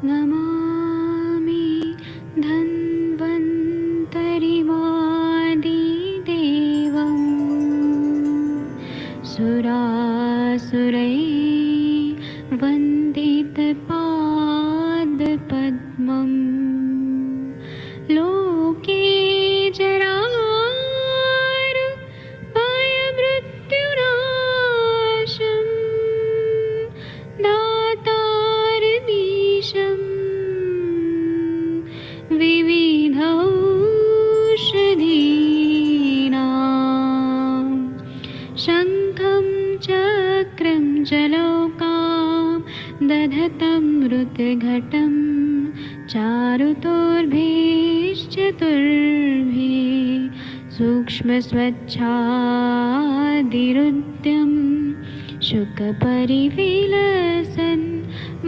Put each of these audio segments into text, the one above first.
नमामि धन्वन्तरिमादिदेवं सुरासुरैर्वन्दितपादपद्मम् लोके जरामृत्युनाशं दातारमीशं विविधौषधीनां शङ्खं चक्रं जलौकां दधतं मृतघटं चारुतोर्भिश्चतुर्भिः सूक्ष्मस्वच्छादिरुद्यं शुकपरिविलसन्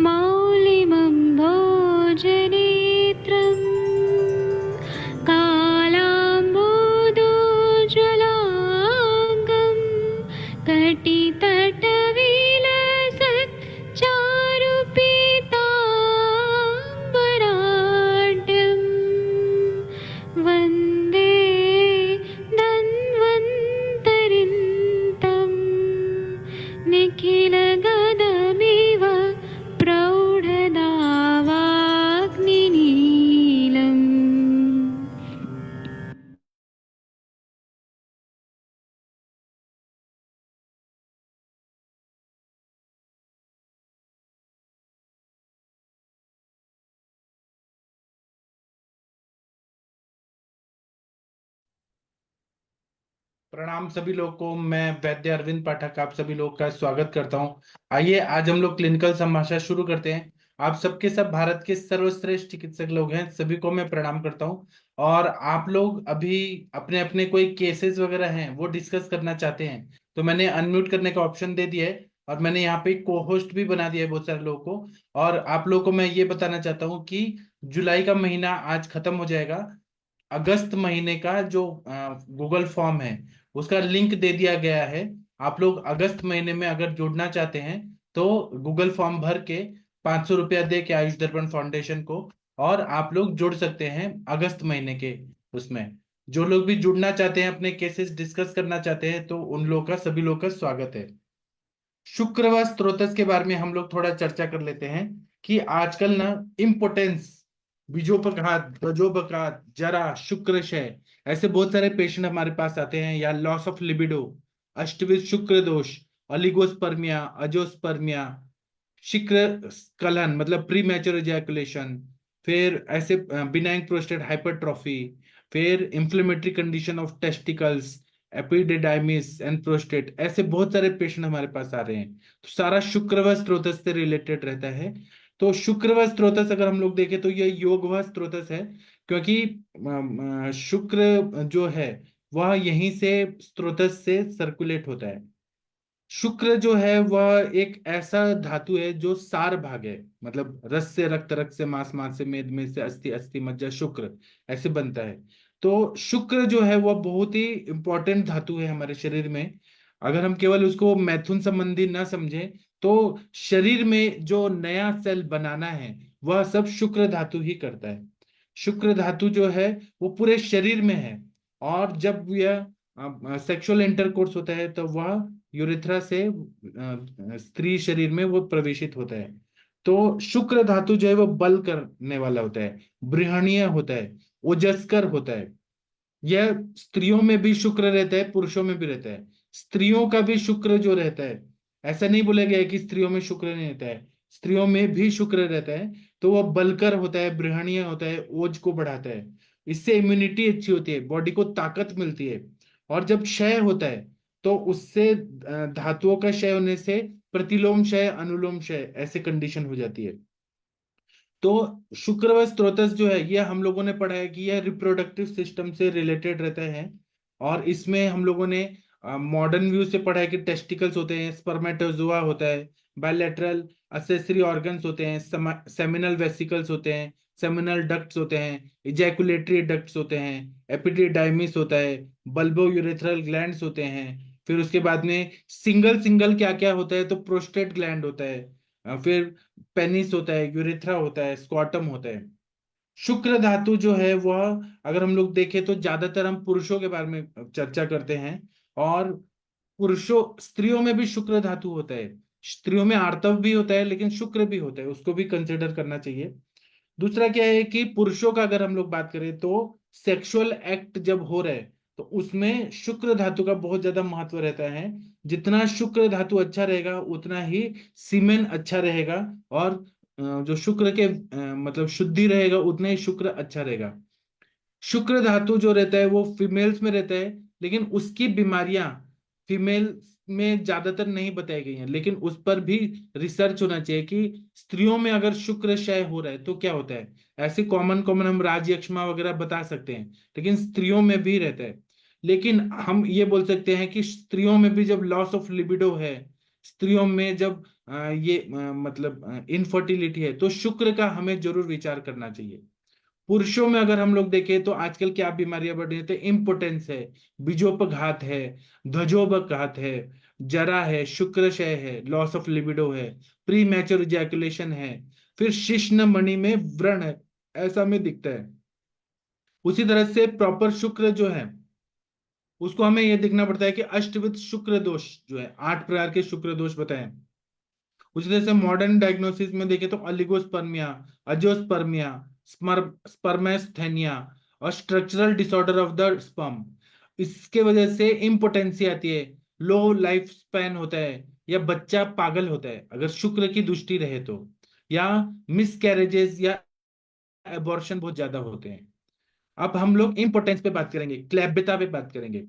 मौलिमं भोजनेत्रं कालाम्बोदोज्ज्वलाङ्गं कटितटविलसत् चारुपीताम्बराढ्यं वन्दे धन्वन्तरिन्तं निखिलगदमिव प्रौढदावाग्निनीलम्। प्रणाम सभी लोगों को। मैं वैद्य अरविंद पाठक आप सभी लोग का स्वागत करता हूं। आइए आज हम लोग क्लिनिकल संभाषण शुरू करते हैं। आप सबके सब भारत के सर्वश्रेष्ठ चिकित्सक लोग हैं, सभी को मैं प्रणाम करता हूं। और आप लोग अभी अपने अपने कोई केसेस वगैरह हैं वो डिस्कस करना चाहते हैं तो मैंने अनम्यूट करने का ऑप्शन दे दिया है और मैंने यहाँ पे को होस्ट भी बना दिया है बहुत सारे लोगों को। और आप लोगों को मैं ये बताना चाहता हूँ कि जुलाई का महीना आज खत्म हो जाएगा। अगस्त महीने का जो गूगल फॉर्म है उसका लिंक दे दिया गया है। आप लोग अगस्त महीने में अगर जुड़ना चाहते हैं तो गूगल फॉर्म भर के 500 रुपया दे के आयुष दर्पण फाउंडेशन को और आप लोग जुड़ सकते हैं अगस्त महीने के उसमें। जो लोग भी जुड़ना चाहते हैं अपने केसेस डिस्कस करना चाहते हैं तो उन लोग का सभी लोग का स्वागत है। शुक्र व स्त्रोतस के बारे में हम लोग थोड़ा चर्चा कर लेते हैं कि आजकल ना इम्पोर्टेंस बीजोपघात बजोबघात जरा शुक्रशय ऐसे बहुत सारे पेशेंट हमारे पास आते हैं, या लॉस ऑफ लिबिडो, अष्टविध शुक्र दोष, ओलिगोस्पर्मिया, अजोस्पर्मिया, शुक्र स्खलन मतलब प्री मैच्योर इजैकुलेशन, फिर ऐसे बिनाइन प्रोस्टेट हाइपरट्रॉफी, फिर inflammatory condition of testicles, epididymis and prostate, ऐसे बहुत सारे पेशेंट हमारे पास आ रहे हैं। तो सारा शुक्र व स्त्रोतस से रिलेटेड रहता है। तो शुक्र व स्त्रोतस अगर हम लोग देखें तो ये योग व स्त्रोतस है, क्योंकि शुक्र जो है वह यहीं से स्त्रोतस से सर्कुलेट होता है। शुक्र जो है वह एक ऐसा धातु है जो सार भाग है, मतलब रस से रक्त, रक्त से मांस, मांस से मेद, मेद से अस्थि, अस्थि मज्जा, शुक्र ऐसे बनता है। तो शुक्र जो है वह बहुत ही इंपॉर्टेंट धातु है हमारे शरीर में। अगर हम केवल उसको मैथुन संबंधी ना समझें तो शरीर में जो नया सेल बनाना है वह सब शुक्र धातु ही करता है। शुक्र धातु जो है वो पूरे शरीर में है, और जब यह सेक्सुअल इंटरकोर्स होता है तो वह यूरेथ्रा से स्त्री शरीर में वो प्रवेशित होता है। तो शुक्र धातु जो है वो बल करने वाला होता है, बृहणीय होता है, ओजस्कर होता है। यह स्त्रियों में भी शुक्र रहता है, पुरुषों में भी रहता है। स्त्रियों का भी शुक्र जो रहता है, ऐसा नहीं बोला गया है कि स्त्रियों में शुक्र नहीं रहता है, स्त्रियों में भी शुक्र रहता है। तो वह बलकर होता है, बृहणीय होता है, ओज को बढ़ाता है। इससे इम्यूनिटी अच्छी होती है, बॉडी को ताकत मिलती है। और जब क्षय होता है तो उससे धातुओं का क्षय होने से प्रतिलोम क्षय, अनुलोम क्षय ऐसे कंडीशन हो जाती है। तो शुक्र व स्त्रोतस जो है यह हम लोगों ने पढ़ा है कि यह रिप्रोडक्टिव सिस्टम से रिलेटेड रहता है। और इसमें हम लोगों ने मॉडर्न व्यू से पढ़ा है कि टेस्टिकल्स होते हैं, स्पर्मेटोजोआ होता है, बायलैटरल असेसरी ऑर्गन्स होते हैं, सेमिनल वेसिकल्स होते हैं, सेमिनल डक्ट्स होते हैं, इजैकुलेटरी डक्ट्स होते हैं, एपिडिडाइमिस होता है, बल्बो यूरेथ्रल ग्लैंड्स होते हैं। फिर उसके बाद में सिंगल सिंगल क्या क्या होता है तो प्रोस्टेट ग्लैंड होता है, फिर पेनिस होता है, यूरेथ्रा होता है, स्क्वाटम होता है। शुक्र धातु जो है वह, अगर हम लोग देखें तो ज्यादातर हम पुरुषों के बारे में चर्चा करते हैं, और पुरुषों स्त्रियों में भी शुक्र धातु होता है। स्त्रियों में आर्तव भी होता है, लेकिन शुक्र भी होता है, उसको भी कंसिडर करना चाहिए। दूसरा क्या है कि पुरुषों का अगर हम लोग बात करें तो सेक्सुअल एक्ट जब हो रहा है तो उसमें शुक्र धातु का बहुत ज्यादा महत्व रहता है। जितना शुक्र धातु अच्छा रहेगा उतना ही सीमेन अच्छा रहेगा, और जो शुक्र के मतलब शुद्धि रहेगा उतना ही शुक्र अच्छा रहेगा। शुक्र धातु जो रहता है वो फीमेल्स में रहता है, लेकिन उसकी बीमारियां फीमेल में ज्यादातर नहीं बताई गई हैं, लेकिन उस पर भी रिसर्च होना चाहिए कि स्त्रियों में अगर शुक्र क्षय हो रहा है तो क्या होता है। ऐसे कॉमन कॉमन हम राजयक्ष्मा वगैरह बता सकते हैं, लेकिन स्त्रियों में भी रहता है। लेकिन हम ये बोल सकते हैं कि स्त्रियों में भी जब लॉस ऑफ लिबिडो है, स्त्रियों में जब मतलब इनफर्टिलिटी है, तो शुक्र का हमें जरूर विचार करना चाहिए। पुरुषों में अगर हम लोग देखें तो आजकल क्या बीमारियां बढ़ रही है, तो इम्पोटेंस है, बीजोपघात है, ध्वजोपघात है, जरा है, शुक्रक्षय है, लॉस ऑफ लिबिडो है, प्री मैच्योर इजैकुलेशन है, फिर शिश्न मणि में व्रण है, ऐसा में दिखता है। उसी तरह से प्रॉपर शुक्र जो है उसको हमें यह देखना पड़ता है कि अष्टविध शुक्र दोष जो है, 8 प्रकार के शुक्र दोष बताए हैं। उसी तरह से मॉडर्न डायग्नोसिस में देखें तो अलिगोस्पर्मिया, अजोस्पर्मिया, स्पर्मेस्थेनिया और structural disorder of the sperm, इसके वजह से इम्पोटेंसी आती है, लो लाइफ स्पैन होता है, या बच्चा पागल होता है अगर शुक्र की दृष्टि रहे तो, या मिसकैरेजेस या एबॉर्शन बहुत ज्यादा होते हैं। अब हम लोग इम्पोर्टेंस पे बात करेंगे, क्लैब्यता पे बात करेंगे।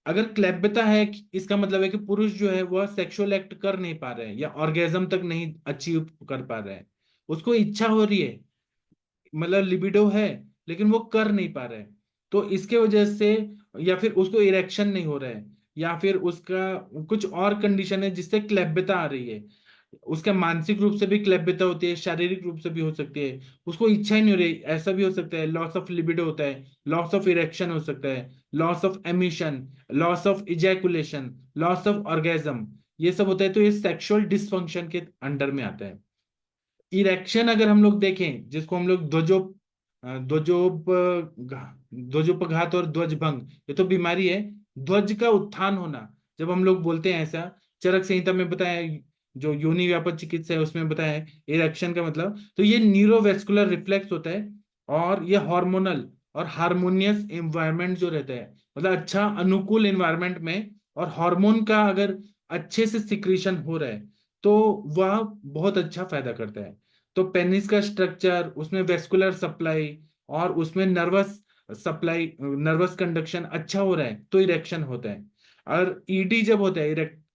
अगर क्लैब्यता है, इसका मतलब है कि पुरुष जो है वह सेक्सुअल एक्ट कर नहीं पा रहे हैं या ऑर्गेजम तक नहीं अचीव कर पा रहे हैं। उसको इच्छा हो रही है, मतलब लिबिडो है, लेकिन वो कर नहीं पा रहे हैं। तो इसके वजह से, या फिर उसको इरेक्शन नहीं हो रहा है, या फिर उसका कुछ और कंडीशन है जिससे क्लैब्यता आ रही है। उसका मानसिक रूप से भी क्लैब्यता होती है, शारीरिक रूप से भी हो सकती है, उसको इच्छा ही नहीं हो रही, ऐसा भी हो सकता है। लॉस ऑफ लिबिडो होता है, लॉस ऑफ इरेक्शन हो सकता है, loss of emission, loss of ejaculation, loss of orgasm, ये सब होता है। तो ये सेक्सुअल डिसफंक्शन के अंडर में आता है। इरेक्शन अगर हम लोग देखें, जिसको हम लोग ध्वजोपघात और ध्वजभंग, ये तो बीमारी है। ध्वज का उत्थान होना, जब हम लोग बोलते हैं ऐसा, चरक संहिता में बताया, जो योनि व्यापक चिकित्सा है उसमें बताया है इरेक्शन का मतलब, तो ये न्यूरोवेस्कुलर रिफ्लेक्स होता है, और ये हार्मोनल और हार्मोनियस एनवायरनमेंट जो रहता है, मतलब अच्छा अनुकूल एनवायरनमेंट में, और हार्मोन का अगर अच्छे से सिक्रीशन हो रहा है तो वह बहुत अच्छा फायदा करता है। तो पेनिस का स्ट्रक्चर, उसमें वेस्कुलर सप्लाई और उसमें नर्वस सप्लाई, नर्वस कंडक्शन अच्छा हो रहा है तो इरेक्शन होता है। और ईडी जब होता है,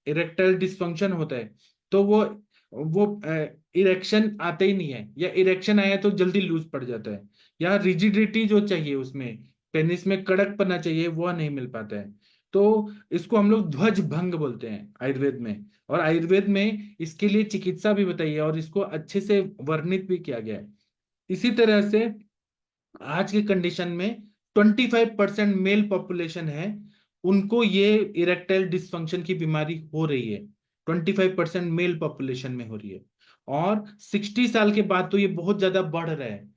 इरेक्टाइल डिसफंक्शन होता है, तो वो इरेक्शन आता ही नहीं है, या इरेक्शन आया तो जल्दी लूज पड़ जाता है, या रिजिडिटी जो चाहिए उसमें, पेनिस में कड़क पना चाहिए, वो नहीं मिल पाता है। तो इसको हम लोग ध्वज भंग बोलते हैं आयुर्वेद में, और आयुर्वेद में इसके लिए चिकित्सा भी बताई है और इसको अच्छे से वर्णित भी किया गया है। इसी तरह से आज के कंडीशन में 25% मेल पॉपुलेशन है, उनको ये इरेक्टाइल डिसफंक्शन की बीमारी हो रही है। 25% मेल पॉपुलेशन में हो रही है, और 60 साल के बाद तो ये बहुत ज्यादा बढ़ रहा है।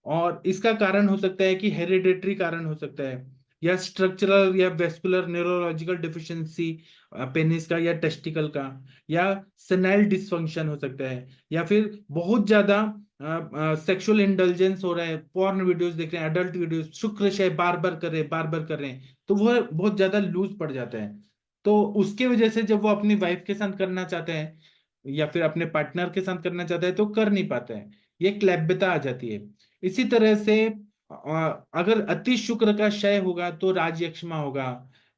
और इसका कारण हो सकता है कि हेरिडेटरी कारण हो सकता है, या स्ट्रक्चरल या वेस्कुलर न्यूरोलॉजिकल डिफिशियंसी पेनिस का या टेस्टिकल का, या सेनाइल डिसफंक्शन हो सकता है, या फिर बहुत ज्यादा सेक्सुअल इंडल्जेंस हो रहा है, पॉर्न वीडियोस देख रहे हैं, एडल्ट वीडियोस, शुक्र बार बार कर रहे हैं, बार बार कर रहे हैं, तो वो बहुत ज्यादा लूज पड़ जाता है। तो उसके वजह से जब वो अपनी वाइफ के साथ करना चाहते हैं या फिर अपने पार्टनर के साथ करना चाहते हैं तो कर नहीं पाते हैं, ये क्लैब्यता आ जाती है। इसी तरह से अगर अति शुक्र का क्षय होगा तो राजयक्ष्मा होगा,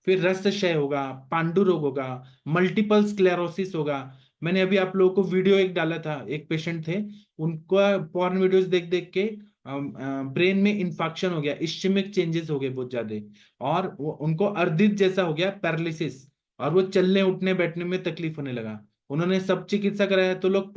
फिर रक्त क्षय होगा, पांडु रोग होगा, मल्टीपल स्क्लेरोसिस होगा। मैंने अभी आप लोगों को वीडियो एक डाला था, एक पेशेंट थे, उनका पॉर्न वीडियोस देख देख के ब्रेन में इंफाक्शन हो गया, इश्चेमिक चेंजेस हो गए बहुत ज्यादा, और उनको अर्दित जैसा हो गया, पैरालिसिस, और वो चलने उठने बैठने में तकलीफ होने लगा। उन्होंने सब चिकित्सा कराया तो लोग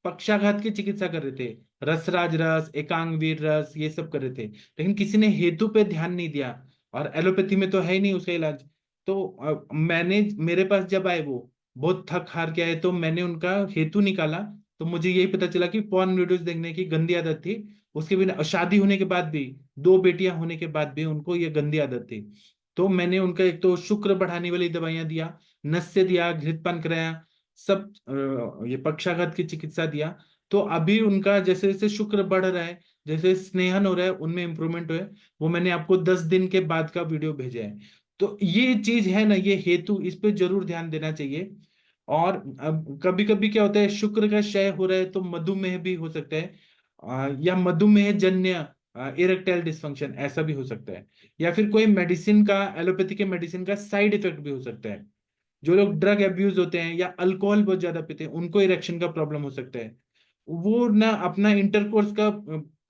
पक्षाघात की चिकित्सा कर रहे थे, रसराज रस, एकांगवीर रस, ये सब कर रहे थे, लेकिन किसी ने हेतु पे ध्यान नहीं दिया, और एलोपैथी में तो है ही नहीं उसका इलाज। तो मैंने, मेरे पास जब आए वो बहुत थक हार के आए, तो मैंने उनका हेतु निकाला, तो मुझे यही पता चला कि पॉर्न वीडियोस देखने की गंदी आदत थी। उसके बिना शादी होने के बाद भी, 2 बेटियां होने के बाद भी उनको ये गंदी आदत थी। तो मैंने उनका एक तो शुक्र बढ़ाने वाली दवाइयां दिया, नस्य दिया, घृतपान कराया, सब ये पक्षाघात की चिकित्सा दिया। तो अभी उनका जैसे जैसे शुक्र बढ़ रहा है, जैसे स्नेहन हो रहा है, उनमें इंप्रूवमेंट हुआ है। वो मैंने आपको 10 दिन के बाद का वीडियो भेजा है। तो ये चीज है ना, ये हेतु, इस पे जरूर ध्यान देना चाहिए। और अब कभी कभी क्या होता है, शुक्र का क्षय हो रहा है तो मधुमेह भी हो सकता है, या मधुमेह जन्य इरेक्टाइल डिसफंक्शन ऐसा भी हो सकता है। या फिर कोई मेडिसिन का, एलोपैथी के मेडिसिन का साइड इफेक्ट भी हो सकता है। जो लोग ड्रग एब्यूज होते हैं या अल्कोहल बहुत ज्यादा पीते हैं, उनको इरेक्शन का प्रॉब्लम हो सकता है। वो ना अपना इंटरकोर्स का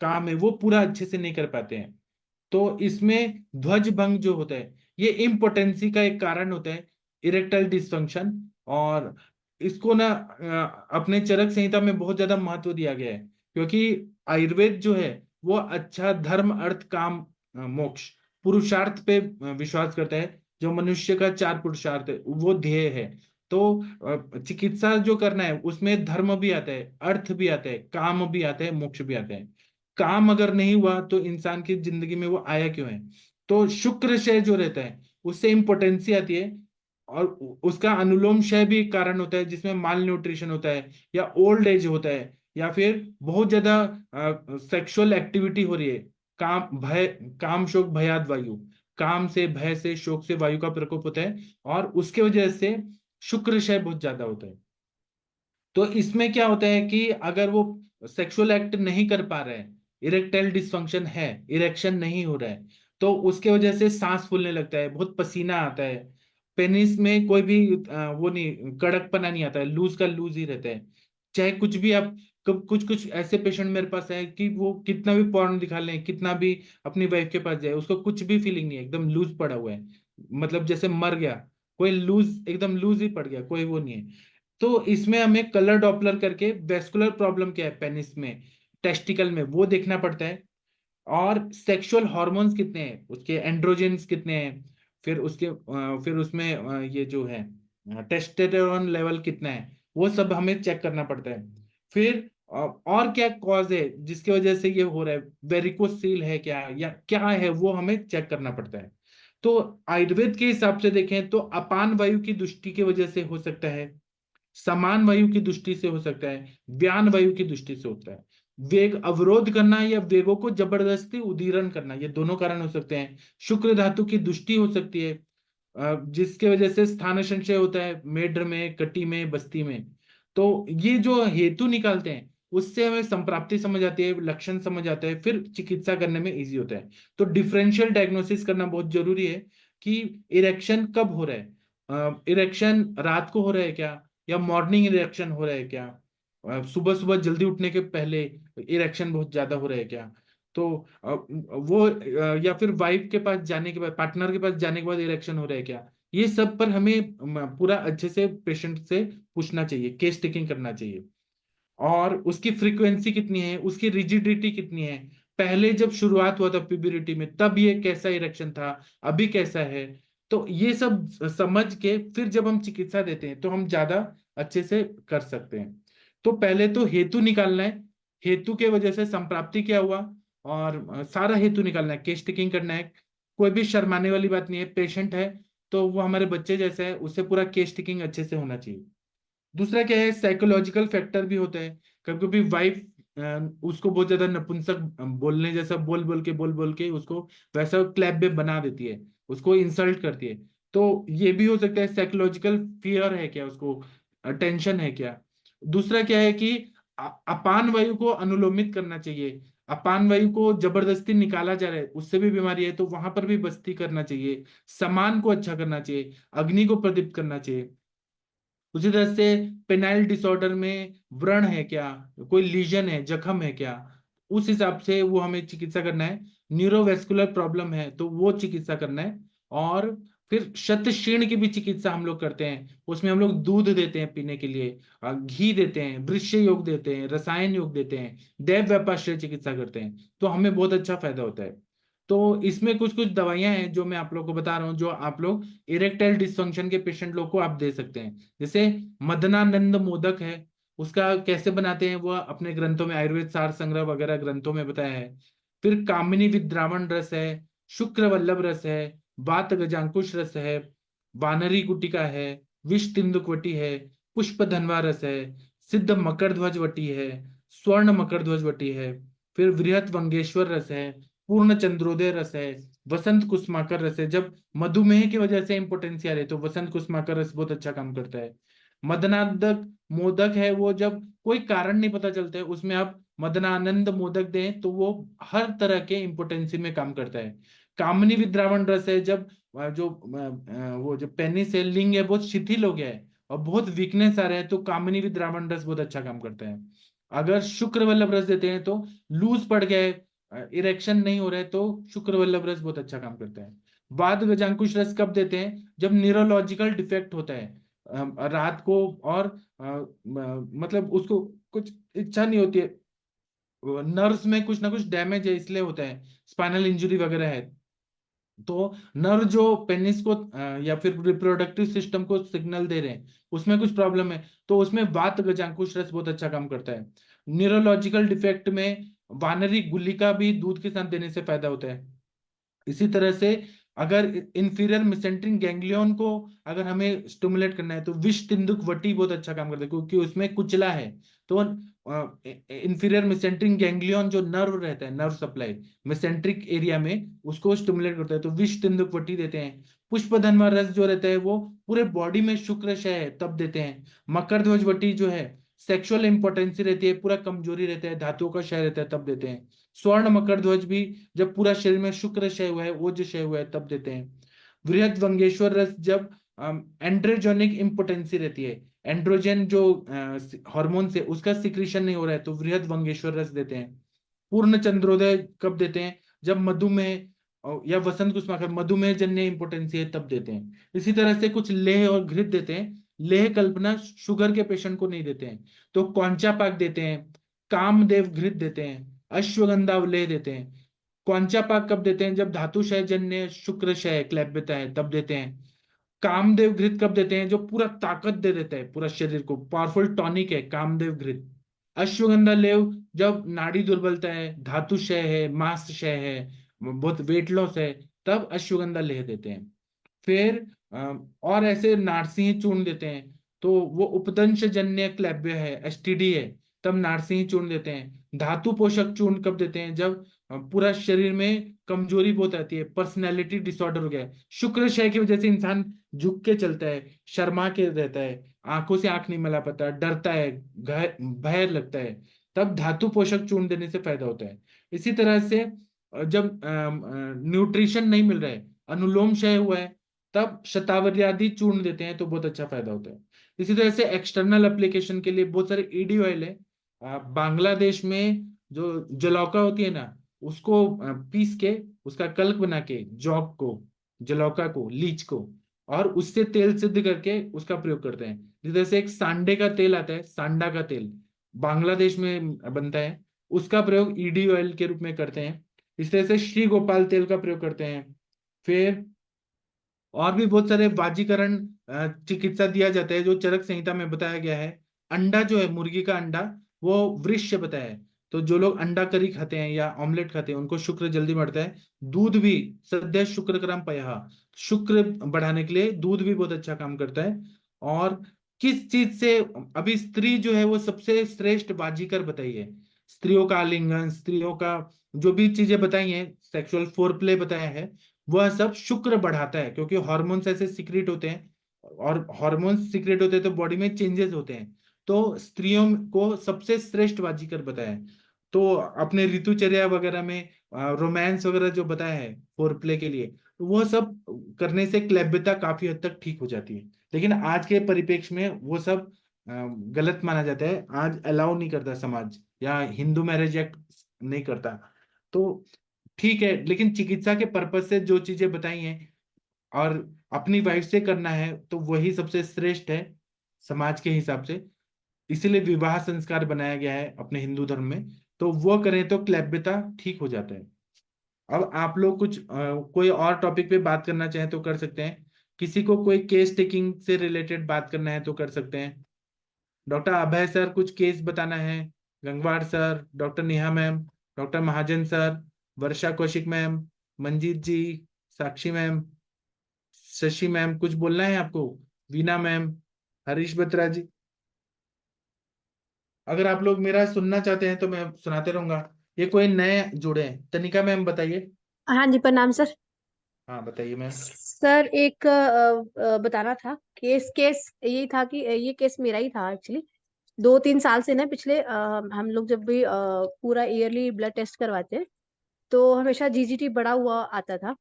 काम है वो पूरा अच्छे से नहीं कर पाते हैं। तो इसमें ध्वज भंग जो होता है, ये इम्पोटेंसी का एक कारण होता है, इरेक्टाइल डिसफंक्शन। और इसको ना अपने चरक संहिता में बहुत ज्यादा महत्व दिया गया है, क्योंकि आयुर्वेद जो है वो अच्छा धर्म अर्थ काम मोक्ष पुरुषार्थ पे विश्वास करता है। जो मनुष्य का 4 पुरुषार्थ है वो ध्येय है। तो चिकित्सा जो करना है उसमें धर्म भी आता है, अर्थ भी आता है, काम भी आता है, मोक्ष भी आता है। काम अगर नहीं हुआ तो इंसान की जिंदगी में वो आया क्यों है। तो शुक्र क्षय जो रहता है उससे इम्पोटेंसी आती है। और उसका अनुलोम क्षय भी एक कारण होता है, जिसमें माल न्यूट्रिशन होता है, या ओल्ड एज होता है, या फिर बहुत ज्यादा सेक्सुअल एक्टिविटी हो रही है। काम भय, काम शोक भयाद वायु, काम से, भय से, शोक से वायु का प्रकोप होता है, और उसके वजह से शुक्र क्षय बहुत ज्यादा होता है। तो इसमें क्या होता है कि अगर वो सेक्सुअल एक्ट नहीं कर पा रहे हैं, इरेक्टाइल डिसफंक्शन है, इरेक्शन नहीं हो रहा है, तो उसके वजह से सांस फूलने लगता है, बहुत पसीना आता है, पेनिस में कोई भी वो नहीं, कड़कपना नहीं आता है, लूज का लूज ही रहता है। चाहे कुछ भी आप, कुछ कुछ ऐसे पेशेंट मेरे पास है कि वो कितना भी पॉर्न दिखा लें, कितना भी अपनी वाइफ के पास जाए, उसको कुछ भी फीलिंग नहीं है, एकदम लूज पड़ा हुआ है, मतलब जैसे मर गया कोई, लूज, एकदम लूज ही पड़ गया, कोई वो नहीं है। तो इसमें हमें कलर डॉपलर करके वेस्कुलर प्रॉब्लम क्या है पेनिस में, टेस्टिकल में, वो देखना पड़ता है। और सेक्सुअल हार्मोन्स कितने हैं उसके, एंड्रोजेंस कितने हैं, फिर उसके फिर उसमें ये जो है टेस्टोस्टेरोन लेवल कितना है, वो सब हमें चेक करना पड़ता है। फिर और क्या कॉज है जिसकी वजह से ये हो रहा है, वेरिकोसील है क्या, या क्या है, वो हमें चेक करना पड़ता है। तो आयुर्वेद के हिसाब से देखें तो अपान वायु की दृष्टि की वजह से हो सकता है, समान वायु की दृष्टि से हो सकता है, व्यान वायु की दृष्टि से होता है। वेग अवरोध करना या वेगों को जबरदस्ती उदीरण करना, ये दोनों कारण हो सकते हैं। शुक्र धातु की दृष्टि हो सकती है, जिसके वजह से स्थान संशय होता है मेढ्र में, कटी में, बस्ती में। तो ये जो हेतु निकालते हैं उससे हमें संप्राप्ति समझ आती है, लक्षण समझ आता है, फिर चिकित्सा करने में इजी होता है। तो डिफरेंशियल डायग्नोसिस करना बहुत जरूरी है कि इरेक्शन कब हो रहा है, इरेक्शन रात को हो रहा है क्या, या मॉर्निंग इरेक्शन हो रहा है क्या, सुबह सुबह जल्दी उठने के पहले इरेक्शन बहुत ज्यादा हो रहा है क्या। तो वो या फिर वाइफ के पास जाने के बाद, पार्टनर के पास जाने के बाद इरेक्शन हो रहा है क्या। ये सब पर हमें पूरा अच्छे से पेशेंट से पूछना चाहिए, केस टेकिंग करना चाहिए। और उसकी फ्रीक्वेंसी कितनी है, उसकी रिजिडिटी कितनी है, पहले जब शुरुआत हुआ था प्यूबरिटी में तब ये कैसा इरेक्शन था, अभी कैसा है। तो ये सब समझ के फिर जब हम चिकित्सा देते हैं तो हम ज्यादा अच्छे से कर सकते हैं। तो पहले तो हेतु निकालना है, हेतु के वजह से संप्राप्ति क्या हुआ, और सारा हेतु निकालना है, केस टेकिंग करना है। कोई भी शर्माने वाली बात नहीं है, पेशेंट है तो वो हमारे बच्चे जैसे है, उससे पूरा केस टेकिंग अच्छे से होना चाहिए। दूसरा क्या है, साइकोलॉजिकल फैक्टर भी होता है। कभी कभी वाइफ उसको बहुत ज्यादा नपुंसक बोलने जैसा बोल बोल के उसको वैसा क्लैब में बना देती है, उसको इंसल्ट करती है। तो ये भी हो सकता है, साइकोलॉजिकल फियर है क्या उसको, टेंशन है क्या। दूसरा क्या है कि अपान वायु को अनुलोमित करना चाहिए। अपान वायु को जबरदस्ती निकाला जा रहा है, उससे भी बीमारी है, तो वहां पर भी बस्ती करना चाहिए। समान को अच्छा करना चाहिए, अग्नि को प्रदीप्त करना चाहिए। उसी तरह से पेनाइल डिसऑर्डर में व्रण है क्या, कोई लीजन है, जख्म है क्या, उस हिसाब से वो हमें चिकित्सा करना है। न्यूरोवेस्कुलर प्रॉब्लम है तो वो चिकित्सा करना है। और फिर शतशीर्ण की भी चिकित्सा हम लोग करते हैं, उसमें हम लोग दूध देते हैं पीने के लिए, घी देते हैं, वृक्ष योग देते हैं, रसायन योग देते हैं, दैव व्यापाश्रय चिकित्सा करते हैं, तो हमें बहुत अच्छा फायदा होता है। तो इसमें कुछ कुछ दवाइयां हैं जो मैं आप लोग को बता रहा हूँ, जो आप लोग इरेक्टाइल डिसफंक्शन के पेशेंट लोग को आप दे सकते हैं। जैसे मदनानंद मोदक है, उसका कैसे बनाते हैं वो अपने ग्रंथों में, आयुर्वेद सार संग्रह वगैरह ग्रंथों में बताया है। फिर कामिनी विद्रावण रस है, शुक्र वल्लभ रस है, वात गजांकुश रस है, वानरी गुटिका है, विष तिंदुकवटी है, पुष्प धनवा रस है, सिद्ध मकर ध्वज वटी है, स्वर्ण मकर ध्वज वटी है, फिर वृहत वंगेश्वर रस है, पूर्ण चंद्रोदय रस है, वसंत कुसुमाकर रस है। जब मधुमेह की वजह से इम्पोर्टेंसी आ रही है तो वसंत कुसुमाकर रस बहुत अच्छा काम करता है। मदनादक मोदक है, वो जब कोई कारण नहीं पता चलता है उसमें आप मदनानंद मोदक दें तो वो हर तरह के इम्पोर्टेंसी में काम करता है। कामनी विद्रावण रस है, जब वो जो पेनिस है, लिंग है, बहुत शिथिल हो गया है और बहुत वीकनेस आ रहा है तो कामनी विद्रावण रस बहुत अच्छा काम करता है। अगर शुक्र वल्लभ रस देते हैं तो लूज पड़ गया है, इरेक्शन नहीं हो रहा है, तो शुक्र वल्लभ रस बहुत अच्छा काम करता है। वात गजांकुश रस कब देते हैं? जब न्यूरोलॉजिकल डिफेक्ट होता है रात को, और मतलब उसको कुछ इच्छा नहीं होती है, नर्व्स में कुछ ना कुछ डैमेज है इसलिए होता है, स्पाइनल इंजरी वगैरह है, तो नर्व जो पेनिस को या फिर रिप्रोडक्टिव सिस्टम को सिग्नल दे रहे हैं उसमें कुछ प्रॉब्लम है, तो उसमें वात गजांकुश रस बहुत अच्छा काम करता है। न्यूरोलॉजिकल डिफेक्ट में वानरी गुलिका भी दूध के साथ देने से फायदा होता है। इसी तरह से अगर इंफीरियर मिसेंट्रिक गैंग्लियन को अगर हमें स्टिमुलेट करना है तो विष तिंदुक वटी बहुत अच्छा काम करता है, क्योंकि उसमें कुचला है। तो इंफीरियर मिसेंट्रिक गैंग्लियन जो नर्व रहता है, नर्व सप्लाई मिसेंट्रिक एरिया में, उसको स्टिमुलेट करता है, तो विष तिंदुक वटी देते हैं। पुष्प धनवा रस जो रहता है वो पूरे बॉडी में शुक्र शय है तब देते हैं। मकर ध्वज वटी जो है सेक्सुअल इंपोर्टेंसी रहती है, पूरा कमजोरी रहता है, धातुओं का क्षय रहता है तब देते हैं। स्वर्ण मकर ध्वज भी जब पूरा शरीर में शुक्र क्षय हुआ है, वो जो क्षय हुआ है तब देते हैं। वृहद वंगेश्वर रस जब एंड्रोजेनिक इम्पोटेंसी रहती है, एंड्रोजन जो हार्मोन से उसका सिक्रीशन नहीं हो रहा है, तो वृहद वंगेश्वर रस देते हैं। पूर्ण चंद्रोदय कब देते हैं? जब मधुमेह या वसंत कुसुमाकर मधुमेह जन्य इम्पोर्टेंसी है तब देते हैं। इसी तरह से कुछ लेह और घृत देते हैं। लेह कल्पना शुगर के पेशेंट को नहीं देते हैं, तो कौंचा पाक देते हैं, कामदेव घृत देते हैं, अश्वगंधा लेह देते हैं। कौंचा पाक कब देते हैं? जब धातु क्षय जन्य शुक्र क्षय क्लैब्यता है तब देते हैं। कामदेव घृत कब देते हैं? जो पूरा ताकत दे देता है पूरा शरीर को, पावरफुल टॉनिक है कामदेव घृत। अश्वगंधा लेव जब नाड़ी दुर्बलता है, धातु क्षय है, मांस क्षय है, बहुत वेट लॉस है, तब अश्वगंधा लेह देते हैं। फिर और ऐसे नारसिंह चूर्ण देते हैं, तो वो उपदंश जन्य क्लैब्य है, एसटीडी है, तब नारसिंह चूर्ण देते हैं। धातु पोषक चूर्ण कब देते हैं? जब पूरा शरीर में कमजोरी बहुत आती है, पर्सनैलिटी डिसऑर्डर हो गया है, शुक्र क्षय की वजह से इंसान झुक के चलता है, शर्मा के रहता है, आंखों से आंख नहीं मिला पाता, डरता है, भय लगता है, तब धातु पोषक चूर्ण देने से फायदा होता है। इसी तरह से जब न्यूट्रिशन नहीं मिल रहा है, अनुलोम क्षय हुआ है, तब शतावरी आदि चूर्ण देते हैं तो बहुत अच्छा फायदा होता है। इसी तरह से एक्सटर्नल एप्लीकेशन के लिए बहुत सारे ईडी ऑयल है। बांग्लादेश में जो जलौका होती है ना, उसको पीस के उसका कल्क बना के, जौक को, जलौका को, लीच को, और उससे तेल सिद्ध करके उसका प्रयोग करते हैं। जिस तरह से एक सांडे का तेल आता है, सांडा का तेल बांग्लादेश में बनता है, उसका प्रयोग ईडी ऑयल के रूप में करते हैं। इस तरह से श्री गोपाल तेल का प्रयोग करते हैं। फिर और भी बहुत सारे वाजीकरण चिकित्सा दिया जाता है जो चरक संहिता में बताया गया है। अंडा जो है, मुर्गी का अंडा, वो वृक्ष बताया है, तो जो लोग अंडा करी खाते हैं या ऑमलेट खाते हैं उनको शुक्र जल्दी बढ़ता है। दूध भी सद्य शुक्रकरम पयः, शुक्र बढ़ाने के लिए दूध भी बहुत अच्छा काम करता है। और किस चीज से, अभी स्त्री जो है वो सबसे श्रेष्ठ वाजीकर बताई है, स्त्रियों का आलिंगन, स्त्रियों का जो भी चीजें बताई हैं, सेक्सुअल फोरप्ले बताया है, वह सब शुक्र बढ़ाता है, क्योंकि हार्मोन्स ऐसे सीक्रेट होते हैं, और हार्मोन्स सीक्रेट होते हैं तो बॉडी में चेंजेस होते हैं, तो स्त्रियों को सबसे श्रेष्ठ वाजीकर बताया है। तो अपने ऋतुचर्या वगैरह में रोमांस वगैरह जो बताया है फोर प्ले के लिए, तो वह सब करने से क्लैब्यता काफी हद तक ठीक हो जाती है। लेकिन आज के परिप्रेक्ष्य में वो सब गलत माना जाता है, आज अलाउ नहीं करता समाज, या हिंदू मैरिज एक्ट नहीं करता। तो ठीक है, लेकिन चिकित्सा के पर्पज से जो चीजें बताई हैं और अपनी वाइफ से करना है तो वही सबसे श्रेष्ठ है समाज के हिसाब से। इसीलिए विवाह संस्कार बनाया गया है अपने हिंदू धर्म में, तो वो करें तो क्लैब्यता ठीक हो जाता है। अब आप लोग कुछ कोई और टॉपिक पे बात करना चाहें तो कर सकते हैं, किसी को कोई केस टेकिंग से रिलेटेड बात करना है तो कर सकते हैं। डॉक्टर अभय सर कुछ केस बताना है, Gangwar sir, doctor Neha ma'am, doctor Mahajan sir, Varsha Kaushik ma'am, Manjeet ji, Sakshi ma'am, Shashi ma'am, कुछ बोलना है आपको, वीना मैम, हरीश बत्रा जी। अगर आप लोग मेरा सुनना चाहते हैं तो मैं सुनाते रहूंगा। ये कोई नए जुड़े हैं, तनिका मैम बताइए। हाँ जी, प्रणाम सर। हाँ बताइए मैम। सर एक बताना था। केस केस यही था कि ये केस मेरा ही था एक्चुअली। 2-3 साल से ना पिछले हम लोग जब भी पूरा ईयरली ब्लड टेस्ट करवाते हैं तो हमेशा जीजीटी बढ़ा हुआ आता था।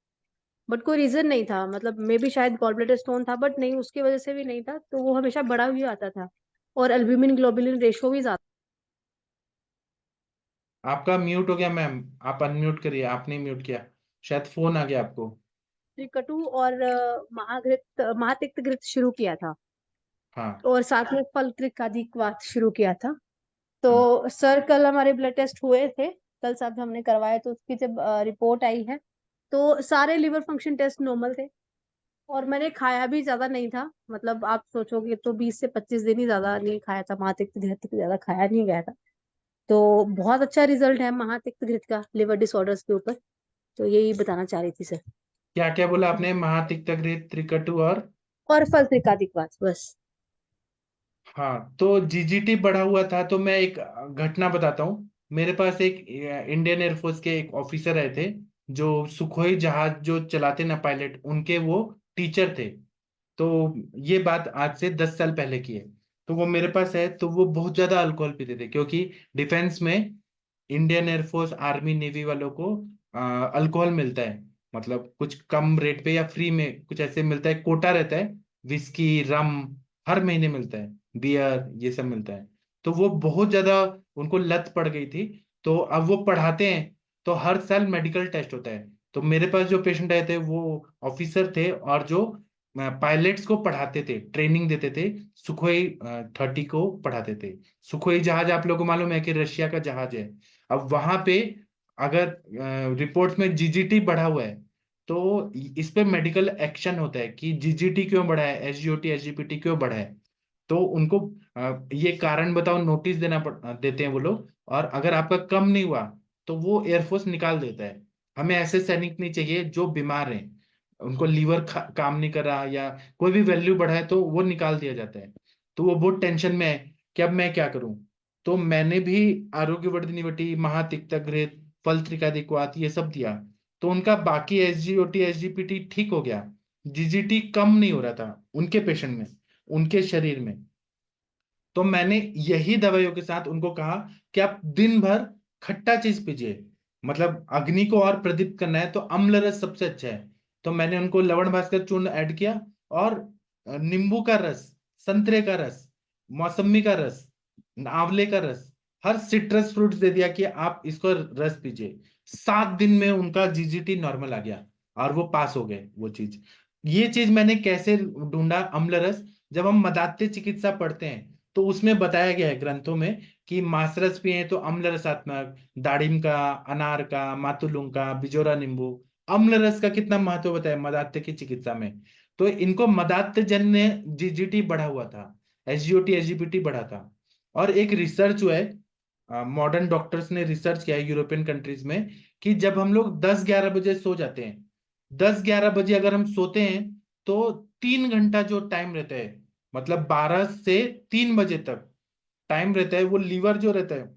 बट कोई रीजन नहीं था, मतलब मे भी शायद गॉल ब्लैडर स्टोन था, बट नहीं उसकी वजह से भी नहीं था, तो वो हमेशा बढ़ा हुआ आता था। और एल्ब्यूमिन ग्लोबुलिन रेशो भी ज्यादा। आपका म्यूट हो गया मैम, आप अनम्यूट करिए, आपने म्यूट किया, शायद फोन आ गया आपको। त्रिकटु और महातिक्त घृत शुरू किया था। हाँ। और साथ में फलत्रिकादिक्वाथ शुरू किया था। हम्म। तो सर कल हमारे ब्लड टेस्ट हुए थे, कल सब हमने करवाए, तो उसकी जब रिपोर्ट आई है तो सारे लिवर फंक्शन टेस्ट नॉर्मल थे। और मैंने खाया भी ज्यादा नहीं था, मतलब आप सोचोगे तो 20 से 25 दिन ही ज्यादा नहीं खाया था, महातिक्त घृत ज्यादा खाया नहीं गया था। तो बहुत अच्छा रिजल्ट है महातिक्त घृत का लिवर डिसऑर्डर्स के ऊपर। तो यही बताना चाह रही थी सर। क्या क्या बोला आपने, महातिक्तघृत, त्रिकटु और फलत्रिकादिक्वाथ बस। हाँ, तो जीजीटी बढ़ा हुआ था तो मैं एक घटना बताता हूँ। मेरे पास एक इंडियन एयरफोर्स के एक ऑफिसर रहे थे, जो सुखोई जहाज जो चलाते ना पायलट, उनके वो टीचर थे। तो ये बात आज से 10 साल पहले की है। तो वो मेरे पास है, तो वो बहुत ज्यादा अल्कोहल पीते थे, क्योंकि डिफेंस में इंडियन एयरफोर्स आर्मी नेवी वालों को अल्कोहल मिलता है, मतलब कुछ कम रेट पे या फ्री में कुछ ऐसे मिलता है, कोटा रहता है, विस्की रम हर महीने मिलता है, बियर ये सब मिलता है। तो वो बहुत ज्यादा उनको लत पड़ गई थी। तो अब वो पढ़ाते हैं, तो हर साल मेडिकल टेस्ट होता है। तो मेरे पास जो पेशेंट आए थे वो ऑफिसर थे, और जो पायलट्स को पढ़ाते थे, ट्रेनिंग देते थे, सुखोई 30 को पढ़ाते थे। सुखोई जहाज आप लोगों को मालूम है कि रशिया का जहाज है। अब वहां पे अगर रिपोर्ट्स में जीजीटी बढ़ा हुआ है, तो इस पे मेडिकल एक्शन होता है कि जीजीटी क्यों बढ़ा है, एसजीओटी एसजीपीटी क्यों बढ़ा है। तो उनको ये कारण बताओ नोटिस देते हैं वो लोग, और अगर आपका कम नहीं हुआ तो वो एयरफोर्स निकाल देता है। हमें ऐसे सैनिक नहीं चाहिए जो बीमार हैं, उनको लीवर काम नहीं कर रहा, या कोई भी वैल्यू बढ़ा है तो वो निकाल दिया जाता है। तो वो बहुत टेंशन में है कि अब मैं क्या करूं। तो मैंने भी आरोग्यवर्धिनी वटी, महातिक्तघृत, फलत्रिकादिक्वाथ ये सब दिया। तो उनका बाकी एसजीओटी एसजीपीटी ठीक हो गया, जीजीटी कम नहीं हो रहा था उनके पेशेंट में, उनके शरीर में। तो मैंने यही दवाइयों के साथ उनको कहा कि आप दिन भर खट्टा चीज पीजिए, मतलब अग्नि को और प्रदीप्त करना है तो अम्ल रस सबसे अच्छा है। तो मैंने उनको लवण भास्कर चूर्ण ऐड किया, और नींबू का रस, संतरे का रस, मौसमी का रस, आंवले का रस, हर सिट्रस फ्रूट्स दे दिया कि आप इसको रस पीजिए। 7 दिन में उनका जीजीटी नॉर्मल आ गया, और वो पास हो गए वो चीज। ये चीज मैंने कैसे ढूंढा, अम्ल रस, जब हम मदात्य चिकित्सा पढ़ते हैं तो उसमें बताया गया है ग्रंथों में कि मासरस पिए तो अम्ल रसात्मक, दाड़िम का, अनार का, मातुलुंग का, बिजोरा नींबू, अम्ल रस का कितना महत्व बताया मदात्य की चिकित्सा में। तो इनको मदात्य जन्य जीजीटी बढ़ा हुआ था, एसजीओटी एसजीपीटी बढ़ा था। और एक रिसर्च हुआ है, मॉडर्न डॉक्टर्स ने रिसर्च किया है यूरोपियन कंट्रीज में, कि जब हम लोग 10-11 बजे सो जाते हैं, 10-11 बजे अगर हम सोते हैं, तो 3 घंटा जो टाइम रहता है, मतलब 12 से 3 बजे तक टाइम रहता है, वो लीवर जो रहता है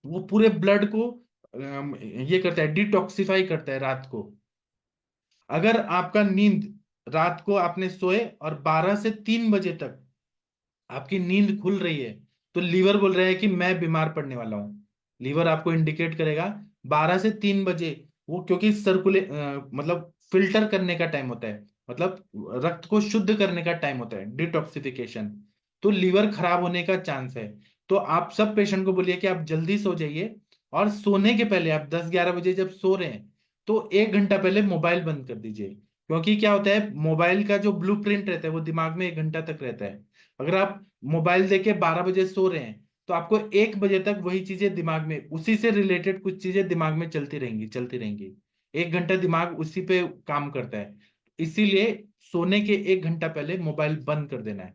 वो पूरे ब्लड को ये करता है, डिटॉक्सिफाई करता है रात को। अगर आपका नींद, रात को आपने सोए और 12 से 3 बजे तक आपकी नींद खुल रही है, तो लीवर बोल रहा है कि मैं बीमार पड़ने वाला हूं। लीवर आपको इंडिकेट करेगा 12 से 3 बजे, वो क्योंकि मतलब फिल्टर करने का टाइम होता है, मतलब रक्त को शुद्ध करने का टाइम होता है, डिटॉक्सिफिकेशन। तो लीवर खराब होने का चांस है। तो आप सब पेशेंट को बोलिए कि आप जल्दी सो जाइए, और सोने के पहले आप 10-11 बजे जब सो रहे हैं तो 1 घंटा पहले मोबाइल बंद कर दीजिए। क्योंकि क्या होता है, मोबाइल का जो ब्लूप्रिंट रहता है वो दिमाग में 1 घंटा तक रहता है। अगर आप मोबाइल देके 12 बजे सो रहे हैं, तो आपको 1 बजे तक वही चीजें दिमाग में, उसी से रिलेटेड कुछ चीजें दिमाग में चलती रहेंगी चलती रहेंगी। 1 घंटा दिमाग उसी पे काम करता है। इसीलिए सोने के 1 घंटा पहले मोबाइल बंद कर देना है।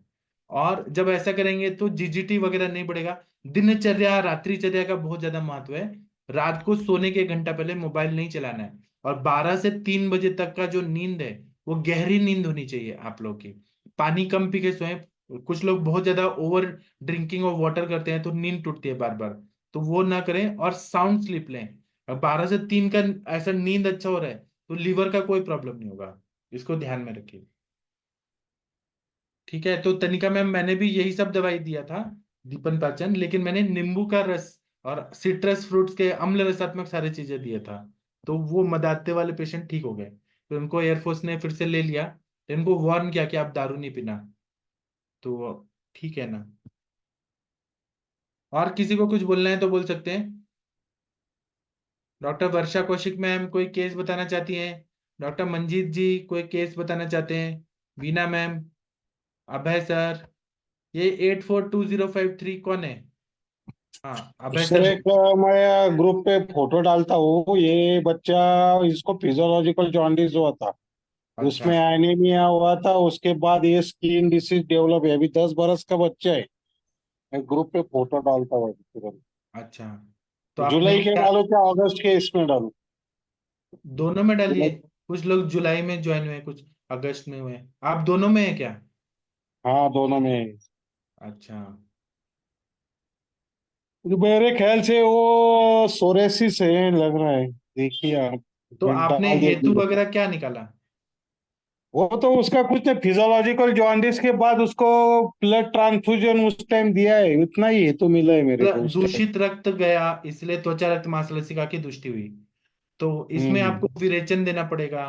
और जब ऐसा करेंगे तो जीजीटी वगैरह नहीं बढ़ेगा। दिनचर्या रात्रिचर्या का बहुत ज्यादा महत्व है। रात को सोने के 1 घंटा पहले मोबाइल नहीं चलाना है। और 12 से 3 बजे तक का जो नींद है वो गहरी नींद होनी चाहिए आप लोग की। पानी कम पी के सोएं। कुछ लोग बहुत ज्यादा ओवर ड्रिंकिंग ऑफ वाटर करते हैं तो नींद टूटती है बार बार। तो वो ना करें और साउंड स्लीप लें। 12 से 3 का ऐसा नींद अच्छा हो रहा है तो लीवर का कोई प्रॉब्लम नहीं होगा। इसको ध्यान में रखिए। ठीक है, तो तनिका मैम मैंने भी यही सब दवाई दिया था, दीपन पाचन, लेकिन मैंने नींबू का रस और सिट्रस फ्रूट्स के अम्ल रसात्मक सारी चीजें दिया था। तो वो मदाते वाले पेशेंट ठीक हो गए। तो उनको एयरफोर्स ने फिर से ले लिया, तो इनको वार्न किया कि आप दारू नहीं पीना। तो ठीक है ना। और किसी को कुछ बोलना है तो बोल सकते हैं। डॉक्टर वर्षा कौशिक मैम कोई केस बताना चाहती हैं? डॉक्टर मंजीत जी कोई केस बताना चाहते हैं? वीना मैम, अभय सर, ये 842053 कौन है? हाँ अभय सर। सर एक मैं ग्रुप पे फोटो डालता हूँ, ये बच्चा, इसको फिजियोलॉजिकल जॉन्डिस हुआ था, अच्छा उसमें एनीमिया हुआ था, उसके बाद ये स्किन डिसीज डेवलप है, अभी 10 बरस का बच्चा है। मैं ग्रुप पे फोटो डालता हूँ तुरंत। अच्छा। तो आपने जुलाई के क्या डालू क्या अगस्त के इसमें डालू? दोनों में डालिए? जुलाई। कुछ लोग जुलाई में ज्वाइन हुए, कुछ अगस्त में हुए। आप दोनों में है क्या? हाँ दोनों में। अच्छा। मेरे ख्याल से वो सोरेसिस है लग रहा है, देखिए आप। तो मैं आपने डाल हेतु दिया। वगैरह क्या निकाला? वो तो उसका कुछ नहीं, फिजियोलॉजिकल जॉन्डिस के बाद उसको ब्लड ट्रांसफ्यूजन उस टाइम दिया है, उतना ही है तो मिला है मेरे को उस टाइम। दूषित रक्त गया, इसलिए त्वचा रक्त मांसलसिका की दृष्टि हुई। तो इसमें आपको हम्म। विरेचन देना पड़ेगा।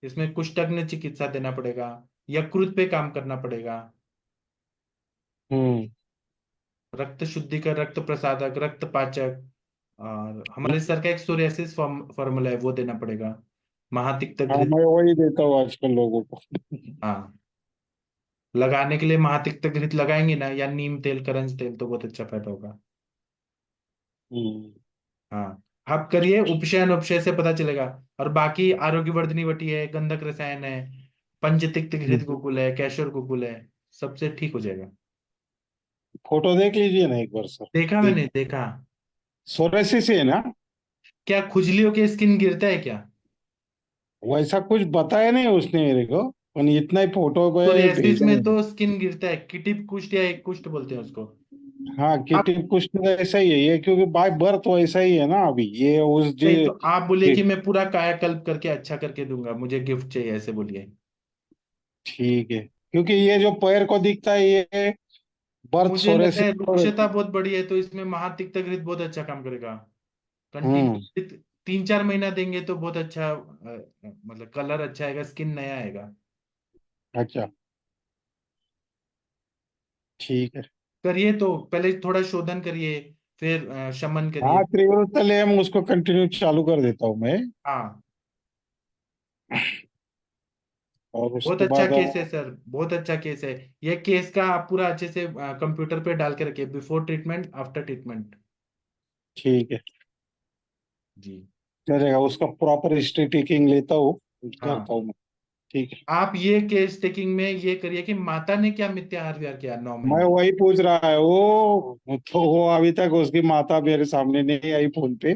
इसमें कुष्ठग्न चिकित्सा देना पड़ेगा। यकृत पे काम करना पड़ेगा। हम्म। रक्त शुद्धिकर, रक्त प्रसादक, रक्त पाचक, और हमारे सर का एक सोरियासिस फॉर्मूला है वो देना पड़ेगा। महातिक्त हाँ घृत। मैं वही देता हूँ आजकल लोगों को। हाँ, लगाने के लिए महातिक्त घृत लगाएंगे ना, या नीम तेल, करंज तेल, तो बहुत अच्छा फायदा होगा। हम्म। हाँ, आप करिए, उपशय अनुपशय से पता चलेगा। और बाकी आरोग्यवर्धिनी वटी है, गंधक रसायन है, पंचतिक्त घृत गुकुल है, कैशोर गुकुल है, सबसे ठीक हो जाएगा। फोटो देख लीजिए ना एक बार सर। देखा, देख, मैंने देखा। सोरेसिस है ना? क्या खुजलियों के स्किन गिरता है क्या? वैसा कुछ बताया नहीं उसने मेरे को, पर इतना ही फोटो पे सोरियासिस भेजा में है। तो स्किन गिरता है, किटिप कुष्ठ या एक कुष्ठ बोलते हैं उसको। हाँ आप किटी कुछ तो ऐसा ही है ये, क्योंकि बाय बर्थ वैसा ही है ना अभी ये उस नहीं जी। तो आप बोलिए कि मैं पूरा कायाकल्प करके अच्छा करके दूंगा, मुझे गिफ्ट चाहिए, ऐसे बोलिए। ठीक है, क्योंकि ये जो पैर को दिखता है ये बर्थ मुझे लगता सोरेसिस। है रुक्षता बहुत बड़ी है, तो इसमें महातिक्त घृत बहुत अच्छा काम करेगा। हम्म। कंटिन्यू 3-4 महीना देंगे तो बहुत अच्छा, मतलब कलर अच्छा आएगा, स्किन नया आएगा। अच्छा ठीक है। करिए, तो पहले थोड़ा शोधन करिए, फिर शमन हाँ करिए। त्रिवृत हम उसको कंटिन्यू चालू कर देता हूँ मैं। हाँ, और बहुत उसके अच्छा बाद केस है सर, बहुत अच्छा केस है। ये केस का आप पूरा अच्छे से कंप्यूटर पे डाल के रखिए, बिफोर ट्रीटमेंट, आफ्टर ट्रीटमेंट। ठीक है, जी। चलेगा, उसका प्रॉपर हिस्ट्री टेकिंग लेता हूँ, हाँ, करता हूँ मैं। ठीक है। आप ये केस टेकिंग में ये करिए कि माता ने क्या मिथ्याहार व्यवहार किया 9 महीने मैं में। वही पूछ रहा है वो, तो वो अभी तक उसकी माता मेरे सामने नहीं आई फोन पे।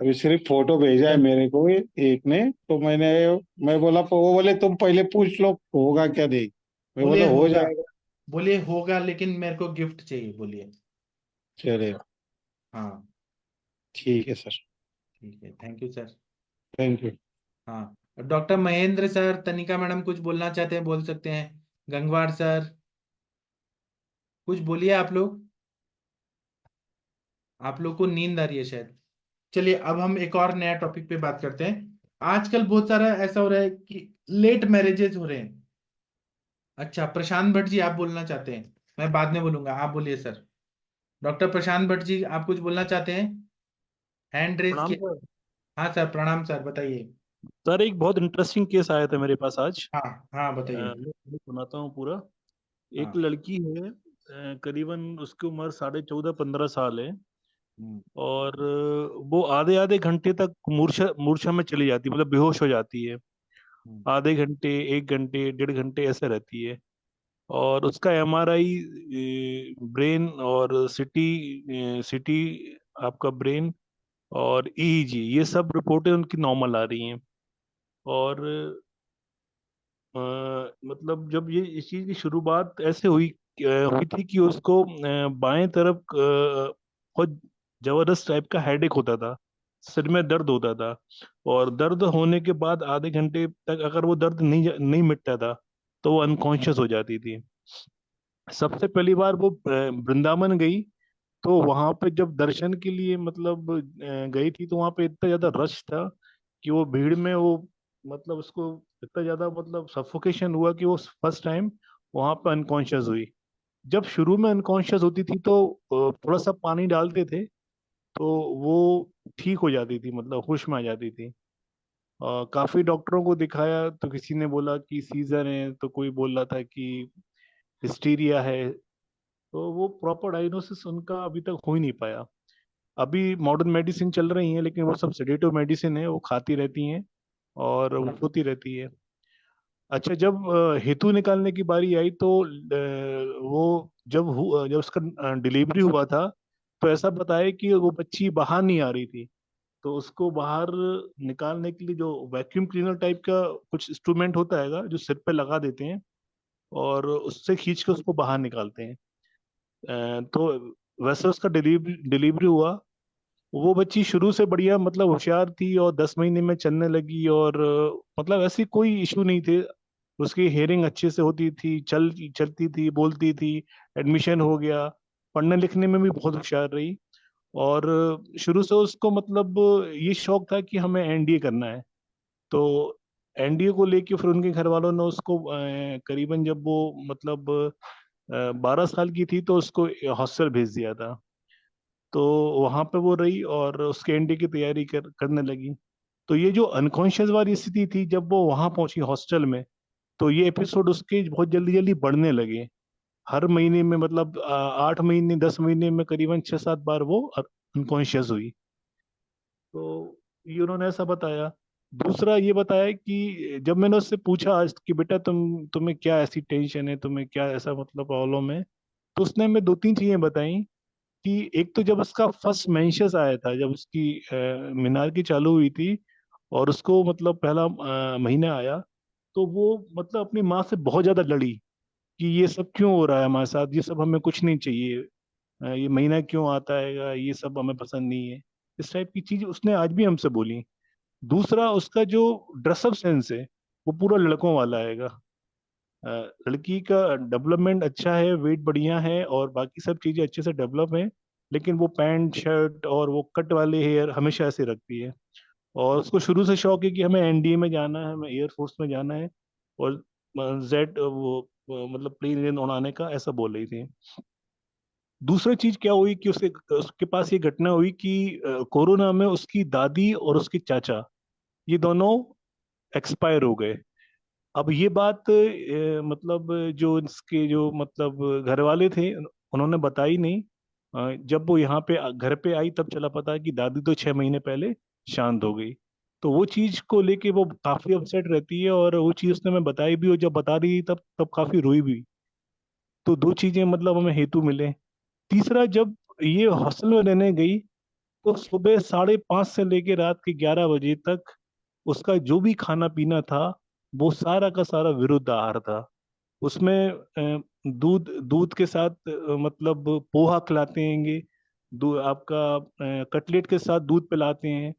अभी सिर्फ फोटो भेजा है मेरे को एक ने, तो मैं बोला, वो बोले तुम पहले पूछ लो होगा क्या नहीं। मैं बोलिए बोला हो होगा, जाएगा। बोलिए होगा, लेकिन मेरे को गिफ्ट चाहिए, बोलिए। चलेगा। हाँ। ठीक है सर। ठीक है, thank you sir. Thank you. हाँ, डॉक्टर महेंद्र सर, तनिका मैडम कुछ बोलना चाहते हैं, बोल सकते हैं। गंगवार सर, कुछ बोलिए आप लोग। आप लोग को नींद आ रही है शायद। चलिए, अब हम एक और नया टॉपिक पे बात करते हैं। आजकल बहुत सारा ऐसा हो रहा है कि लेट मैरिजेस हो रहे हैं। अच्छा, प्रशांत भट्ट जी आप बोलना चाहते हैं? मैं बाद में बोलूंगा, आप बोलिए सर। डॉक्टर प्रशांत भट्ट जी, आप कुछ बोलना चाहते हैं? हैंड रेज प्रणाम किया। सर। हाँ सर, प्रणाम सर, बताइए। सर एक बहुत इंटरेस्टिंग केस आया था मेरे पास आज। हाँ हाँ, बताइए। मैं सुनाता हूँ पूरा। एक हाँ। लड़की है, करीबन उसकी उम्र 14-15 साल है। हम्म। और वो आधे आधे घंटे तक मूर्छा मूर्छा में चली जाती है, मतलब बेहोश हो जाती है। हम्म। आधे घंटे, 1 घंटे, 1.5 घंटे ऐसे रहती है। और उसका एमआरआई ब्रेन और सिटी आपका ब्रेन और ईईजी ये सब रिपोर्टें उनकी नॉर्मल आ रही हैं। और मतलब जब ये इस चीज की शुरुआत ऐसे हुई थी कि उसको बाएं तरफ बहुत जबरदस्त टाइप का हेडेक होता था, सिर में दर्द होता था। और दर्द होने के बाद आधे घंटे तक अगर वो दर्द नहीं मिटता था तो वो अनकॉन्शियस हो जाती थी। सबसे पहली बार वो वृंदावन गई, तो वहां पे जब दर्शन के लिए मतलब गई थी, तो वहां पे इतना ज्यादा रश था कि वो भीड़ में वो मतलब उसको इतना ज्यादा मतलब सफोकेशन हुआ कि वो फर्स्ट टाइम वहां पे अनकॉन्शियस हुई। जब शुरू में अनकॉन्शियस होती थी तो थोड़ा सा पानी डालते थे तो वो ठीक हो जाती थी, मतलब होश में आ जाती थी। काफी डॉक्टरों को दिखाया तो किसी ने बोला कि सीजर है, तो कोई बोल रहा था कि हिस्टीरिया है। तो वो प्रॉपर डायग्नोसिस उनका अभी तक हो ही नहीं पाया। अभी मॉडर्न मेडिसिन चल रही है, लेकिन वो सब सेडेटिव मेडिसिन है, वो खाती रहती हैं और वो होती रहती है। अच्छा, जब हेतु निकालने की बारी आई तो वो जब उसका डिलीवरी हुआ था तो ऐसा बताया कि वो बच्ची बाहर नहीं आ रही थी। तो उसको बाहर निकालने के लिए जो वैक्यूम क्लीनर टाइप का कुछ इंस्ट्रूमेंट होता है जो सिर पे लगा देते हैं और उससे खींच के उसको बाहर निकालते हैं। तो वैसे उसका डिलीवरी हुआ। वो बच्ची शुरू से बढ़िया मतलब होशियार थी और 10 महीने में चलने लगी। और मतलब ऐसी कोई इशू नहीं थे। उसकी हेयरिंग अच्छे से होती थी, चलती थी, बोलती थी। एडमिशन हो गया। पढ़ने लिखने में भी बहुत होशियार रही। और शुरू से उसको मतलब ये शौक था कि हमें एनडीए करना है। तो एनडीए को लेके फिर उनके घर वालों ने उसको करीबन जब वो मतलब 12 साल की थी तो उसको हॉस्टल भेज दिया था। तो वहां पे वो रही और उसके एनडीए की तैयारी करने लगी। तो ये जो अनकॉन्शियस वाली स्थिति थी जब वो वहां पहुंची हॉस्टल में, तो ये एपिसोड उसके बहुत जल्दी जल्दी बढ़ने लगे। हर महीने में मतलब 8 महीने 10 महीने में करीबन 6-7 बार वो अनकॉन्शियस हुई। तो ये उन्होंने ऐसा बताया। दूसरा ये बताया कि जब मैंने उससे पूछा आज कि बेटा तुम्हें क्या ऐसी टेंशन है, तुम्हें क्या ऐसा मतलब प्रॉब्लम है, तो उसने हमें 2-3 चीजें बताई। कि एक तो जब उसका फर्स्ट मेंसेस आया था, जब उसकी मीनार की चालू हुई थी और उसको मतलब पहला महीना आया, तो वो मतलब अपनी माँ से बहुत ज्यादा लड़ी कि ये सब क्यों हो रहा है हमारे साथ, ये सब हमें कुछ नहीं चाहिए। ये महीना क्यों आता है, ये सब हमें पसंद नहीं है। इस टाइप की चीज उसने आज भी हमसे बोली। दूसरा, उसका जो ड्रेसअप सेंस है वो पूरा लड़कों वाला है। अ, लड़की का डेवलपमेंट अच्छा है, वेट बढ़िया है और बाकी सब चीजें अच्छे से डेवलप है। लेकिन वो पैंट शर्ट और वो कट वाले हेयर हमेशा ऐसे रखती है। और उसको शुरू से शौक है कि हमें एनडीए में जाना है, हमें एयरफोर्स में जाना है। और जेट वो मतलब प्लेन उड़ाने का ऐसा बोल रही थी। दूसरी चीज क्या हुई कि उसके उसके पास ये घटना हुई कि कोरोना में उसकी दादी और उसके चाचा ये दोनों एक्सपायर हो गए। अब ये बात मतलब जो इसके जो मतलब घर वाले थे उन्होंने बताई नहीं। जब वो यहाँ पे घर पे आई तब चला पता कि दादी तो 6 महीने पहले शांत हो गई। तो वो चीज को लेके वो काफी अपसेट रहती है और वो चीज उसने मैं बताई भी और जब बता रही तब तब काफी रोई भी। तो दो चीजें मतलब हमें हेतु मिले। तीसरा, जब ये हॉस्टल में रहने गई तो सुबह 5:30 से लेके रात के 11 बजे तक उसका जो भी खाना पीना था वो सारा का सारा विरुद्ध आहार था। उसमें दूध दूध के साथ मतलब पोहा खिलाते हैंगे। आपका कटलेट के साथ दूध पिलाते हैं।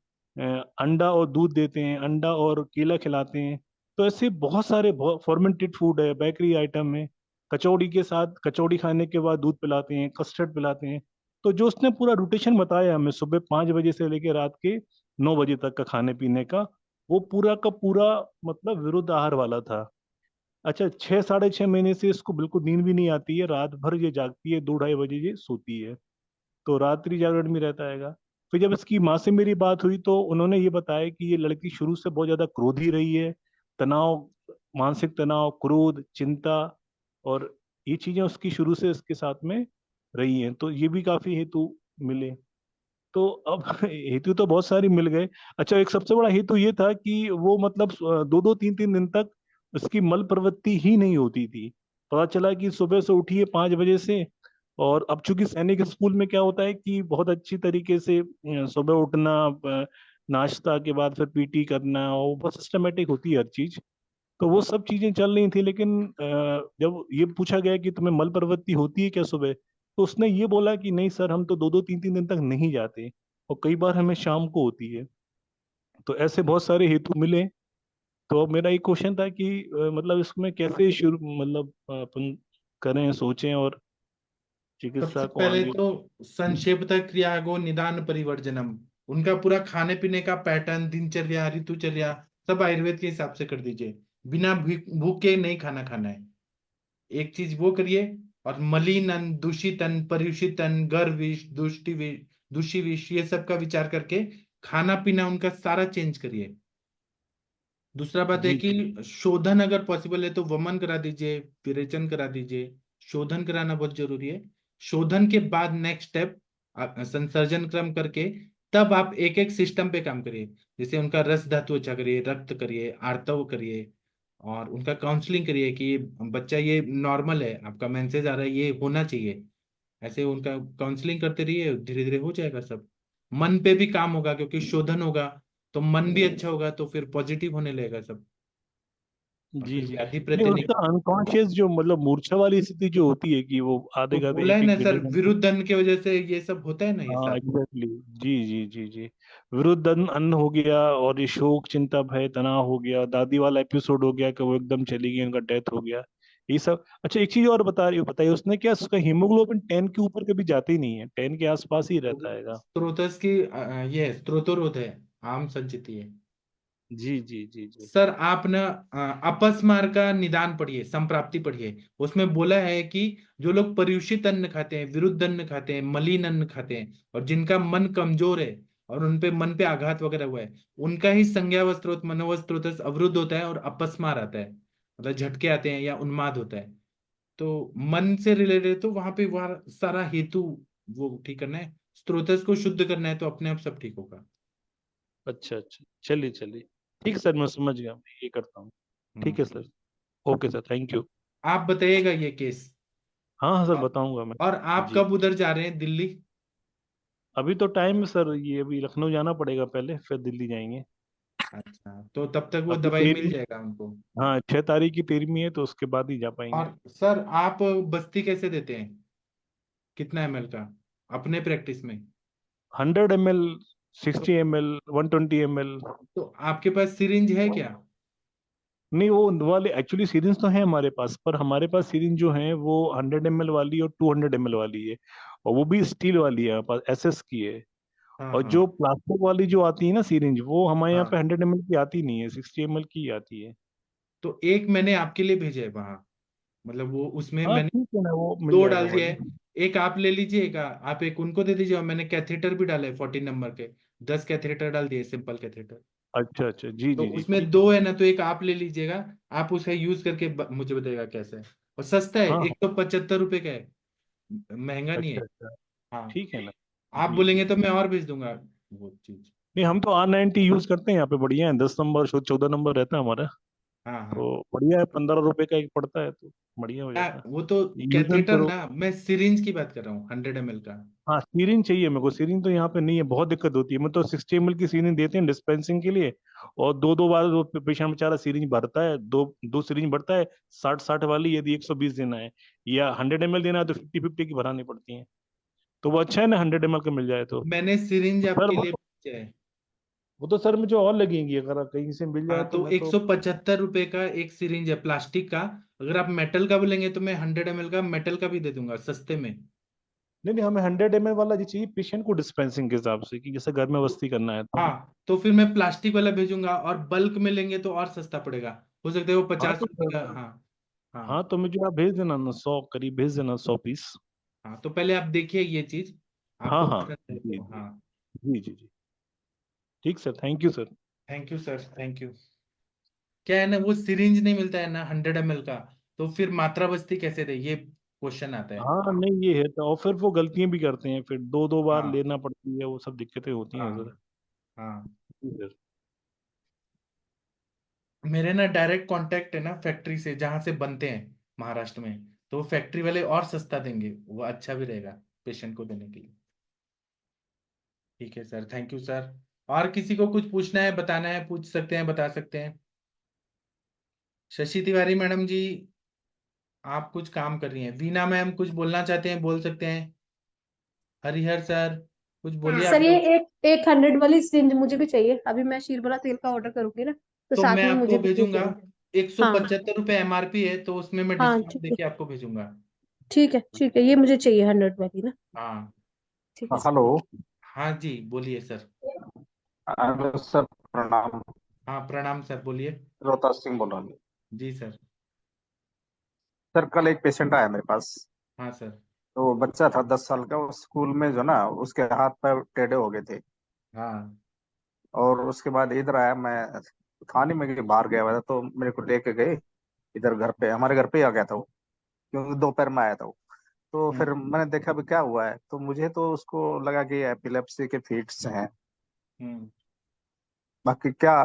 अंडा और दूध देते हैं, अंडा और केला खिलाते हैं। तो ऐसे बहुत सारे फॉर्मेंटेड फूड है, बेकरी आइटम है। कचौड़ी के साथ, कचौड़ी खाने के बाद दूध पिलाते हैं, कस्टर्ड पिलाते हैं। तो जो उसने पूरा रोटेशन बताया हमें सुबह 5 बजे से लेकर रात के 9 बजे तक का खाने पीने का, वो पूरा का पूरा मतलब विरुद्ध आहार वाला था। अच्छा, 6-6.5 महीने से इसको बिल्कुल नींद भी नहीं आती है, रात भर ये जागती है, 2-2:30 बजे ये सोती है। तो रात्रि जागरण में रहता है। फिर जब इसकी माँ से मेरी बात हुई तो उन्होंने ये बताया कि ये लड़की शुरू से बहुत ज्यादा क्रोधी रही है। तनाव, मानसिक तनाव, क्रोध, चिंता और ये चीजें उसकी शुरू से इसके साथ में रही हैं। तो ये भी काफी हेतु मिले। तो अब हेतु तो बहुत सारी मिल गए। अच्छा, एक सबसे बड़ा हेतु ये था कि वो मतलब 2-2 3-3 दिन तक उसकी मल प्रवृत्ति ही नहीं होती थी। पता चला कि सुबह से उठिए 5 बजे से। और अब चूंकि सैनिक स्कूल में क्या होता है कि बहुत अच्छी तरीके से सुबह उठना, नाश्ता के बाद फिर पीटी करना, और बहुत सिस्टमेटिक होती है हर चीज। तो वो सब चीजें चल रही थी, लेकिन जब ये पूछा गया कि तुम्हें मल प्रवृत्ति होती है क्या सुबह, तो उसने ये बोला कि नहीं सर, हम तो 2-2 3-3 दिन तक नहीं जाते, और कई बार हमें शाम को होती है। तो ऐसे बहुत सारे हेतु मिले। तो अब मेरा एक क्वेश्चन था कि मतलब इसमें कैसे शुरू, मतलब अपन करें, सोचें और सबसे चिकित्सा को पहले आगे। तो संक्षेपतः क्रियागो निदान परिवर्जनम, उनका पूरा खाने पीने का पैटर्न, दिनचर्या, ऋतुचर्या सब आयुर्वेद के हिसाब से कर दीजिए। बिना भूखे नहीं खाना खाना है, एक चीज वो करिए। और मलिन अन्न, दूषित अन्न, पर्यूषित अन्न, गर्विश, दूषी विष, ये सब का विचार करके खाना पीना उनका सारा चेंज करिए। दूसरा बात है जी कि जी। शोधन अगर पॉसिबल है तो वमन करा दीजिए, विरेचन करा दीजिए। शोधन कराना बहुत जरूरी है। शोधन के बाद नेक्स्ट स्टेप संसर्जन क्रम करके तब आप एक एक सिस्टम पे काम करिए। जैसे उनका रस धातु अच्छा करिए, रक्त करिए, आर्तव करिए, और उनका काउंसलिंग करिए कि बच्चा ये नॉर्मल है, आपका मेंसेज आ रहा है, ये होना चाहिए। ऐसे उनका काउंसलिंग करते रहिए, धीरे धीरे हो जाएगा सब। मन पे भी काम होगा, क्योंकि शोधन होगा तो मन भी अच्छा होगा, तो फिर पॉजिटिव होने लगेगा सब, और जी फिर जी। व्याधि नहीं, प्रति नहीं। उसका अनकॉन्शियस जो मतलब मूर्छा वाली स्थिति जो होती है कि वो तो आधे आधे बोला है एक ना एक सर, डेढ़ घंटे। विरुद्ध अन्न की वजह से ये सब होता है ना, ये हाँ सब। एग्जैक्टली। जी जी जी जी। विरुद्ध अन्न अन्न हो गया, और ये शोक, चिंता, भय, तनाव हो गया, दादी वाला एपिसोड हो गया कि वो एकदम चली गई, उनका डेथ हो गया, ये सब। अच्छा, एक चीज और बताइए, उसने क्या, उसका हीमोग्लोबिन 10 के ऊपर कभी जाते ही नहीं है, 10 के आसपास ही रहता है। स्त्रोतस की ये स्त्रोतोरोध है, आम संचिति है। जी जी जी जी। सर आप ना अपस्मार का निदान पढ़िए, संप्राप्ति पढ़िए। उसमें बोला है कि जो लोग पर्यूषित अन्न खाते हैं, विरुद्ध अन्न खाते हैं, मलिन अन्न खाते हैं, और जिनका मन कमजोर है और उन पे मन पे आघात वगैरह हुआ है, उनका ही संज्ञा व स्त्रोत, मनोव स्त्रोत अवरुद्ध होता है और अपस्मार आता है, मतलब झटके आते हैं या उन्माद होता है। तो मन से रिलेटेड तो वहां पे वह सारा हेतु वो ठीक करना है, स्त्रोतस को शुद्ध करना है, तो अपने आप सब ठीक होगा। अच्छा अच्छा, चलिए चलिए। ठीक है सर, मैं समझ गया, मैं ये करता हूँ। ठीक है हम्म। Sir. Okay sir, thank you. आप बताइएगा ये केस। हाँ हाँ सर, और बताऊंगा मैं। और आप जी। कब उधर जा रहे हैं, दिल्ली? अभी तो टाइम है सर, ये अभी लखनऊ जाना पड़ेगा पहले, फिर दिल्ली जाएंगे। अच्छा, तो तब तक वो अभी दवाई मिल 13। जाएगा उनको। हाँ, 6 तारीख की 13वीं है, तो उसके बाद ही जा पाएंगे। और सर आप बस्ती कैसे देते हैं, कितना एमएल का, अपने प्रैक्टिस में? 100 ml, तो 60 ml, 120 ml। तो आपके पास सिरिंज है क्या? नहीं, वो वाले एक्चुअली सीरीज तो है हमारे पास, पर हमारे पास सीरीज जो है वो 100 ml वाली और 200 ml वाली है, और वो भी स्टील वाली है, हमारे पास एसएस की है। हाँ और हाँ जो प्लास्टिक वाली जो आती है ना सीरिंज, वो हमारे यहाँ पे हाँ। 100 ml की आती नहीं है, 60 ml की आती है। तो एक मैंने आपके लिए भेजा है वहां, मतलब वो उसमें हाँ मैंने ठीक है ना, वो मिल दो जाएगा डाल दिया बढ़िया। है। एक आप ले लीजिएगा, आप एक उनको दे दीजिए, और मैंने कैथेटर भी डाला है 14 नंबर के, 10 कैथेटर डाल दिए, सिंपल कैथेटर। अच्छा अच्छा, जी तो जी जी, उसमें ठीक दो है। है ना, तो एक आप ले लीजिएगा। आप उसका यूज करके मुझे बताइएगा कैसा है। और सस्ता है, हाँ हाँ। 175 रुपए का है, महंगा नहीं है। अच्छा अच्छा, हाँ, ठीक है ना। आप जी जी। बोलेंगे तो मैं और भेज दूंगा वो चीज। नहीं, हम तो R90 यूज करते हैं यहाँ पे, बढ़िया है, 10 नंबर 14 नंबर रहता है हमारा। हाँ हाँ। तो बढ़िया है, 15 रुपए का एक पड़ता है, तो बढ़िया हो जाता वो तो है, यूज एंड कैथेटर करो। ना, मैं सिरिंज की बात कर रहा हूँ, 100 ml का। हाँ, सीरिंज चाहिए मेरे को, सीरिंज तो यहाँ पे नहीं है, बहुत दिक्कत होती है। मैं तो 60 ml की सीरिंज देते हैं डिस्पेंसिंग के लिए, और दो दो बार वो पेशेंट बेचारा सीरिंज भरता है, दो दो सीरिंज भरता है, 60-60 वाली, यदि 120 देना है या 100 ml देना है तो 50-50 की भरानी पड़ती है। तो वो अच्छा है ना, 100 ml का मिल जाए तो। मैंने सिरिंज सर आपके वो लिए तो भेजा है। वो तो सर मुझे और लगेंगी, अगर कहीं से मिल जाए हाँ, तो तो मैं एक तो। सौ पचहत्तर रुपए का एक सिरिंज है प्लास्टिक का। अगर आप मेटल का बोलेंगे तो मैं 100 ml का मेटल का भी दे दूंगा सस्ते में। नहीं नहीं, हमें 100 ml वाला जी चाहिए, पेशेंट को डिस्पेंसिंग के हिसाब से, कि जैसे घर में तो वस्ती करना है तो। हाँ, तो फिर मैं प्लास्टिक वाला भेजूंगा, और बल्क में लेंगे तो और सस्ता पड़ेगा। हो सकता है वो हाँ 50 रुपए का। हाँ हाँ, हाँ तो मुझे आप भेज देना ना, 100 करीब भेज देना, 100 पीस। हाँ। तो पहले आप देखिए ये चीज, हाँ आपको हाँ। पसंद है जी तो जी हाँ। जी जी जी। ठीक sir, thank you sir. Thank you sir, thank you. क्या है ना, वो सिरिंज नहीं मिलता है ना 100 ml का, तो फिर मात्रा बस्ती कैसे दे, ये क्वेश्चन आता है। हाँ नहीं, ये है तो, और फिर वो गलतियां भी करते हैं, फिर दो दो बार हाँ लेना पड़ती है, वो सब दिक्कतें होती हैं हाँ सर। हाँ। जी सर। मेरे ना डायरेक्ट कांटेक्ट है ना फैक्ट्री से, जहां से बनते हैं, महाराष्ट्र में, तो वो फैक्ट्री वाले और सस्ता देंगे, वो अच्छा भी रहेगा पेशेंट को देने के लिए। ठीक है सर, थैंक यू सर। और किसी को कुछ पूछना है, बताना है, पूछ सकते हैं, बता सकते हैं। शशि तिवारी मैडम जी, आप कुछ काम कर रही हैं। वीना मैम कुछ बोलना चाहते हैं, बोल सकते हैं। हरिहर सर कुछ बोलिए आप सर ये लोग। एक 100 वाली सिरिंज मुझे भी चाहिए, अभी मैं शीरबला तेल का ऑर्डर करूंगी ना, तो तो मैं साथ में आपको मुझे भी दे भेजूंगा, देना। हाँ 175 रुपये MRP है, तो उसमें मैं हाँ डिस्काउंट ठीक है, देके आपको भेजूंगा। ठीक है, ये मुझे चाहिए 100 वाली ना। हाँ। ठीक है सर। हेलो। हाँ जी, बोलिए सर। हेलो सर, प्रणाम। हाँ प्रणाम सर, बोलिए। रोहतास सिंह बोल रहा हूँ। जी सर। सर कल एक पेशेंट आया मेरे पास। हाँ सर। तो बच्चा था 10 साल का, वो स्कूल में जो ना उसके हाथ पैर टेढ़े हो गए थे। हाँ। और उसके बाद इधर आया, मैं थाने में के बाहर गया हुआ था, तो मेरे को लेके गए इधर घर पे, हमारे घर पे ही आ गया था वो, क्योंकि दोपहर में आया था वो। तो हम्म फिर मैंने देखा भी क्या हुआ है, तो मुझे तो उसको लगा कि एपिलेप्सी के फिट्स हैं। हम्म। बाकी क्या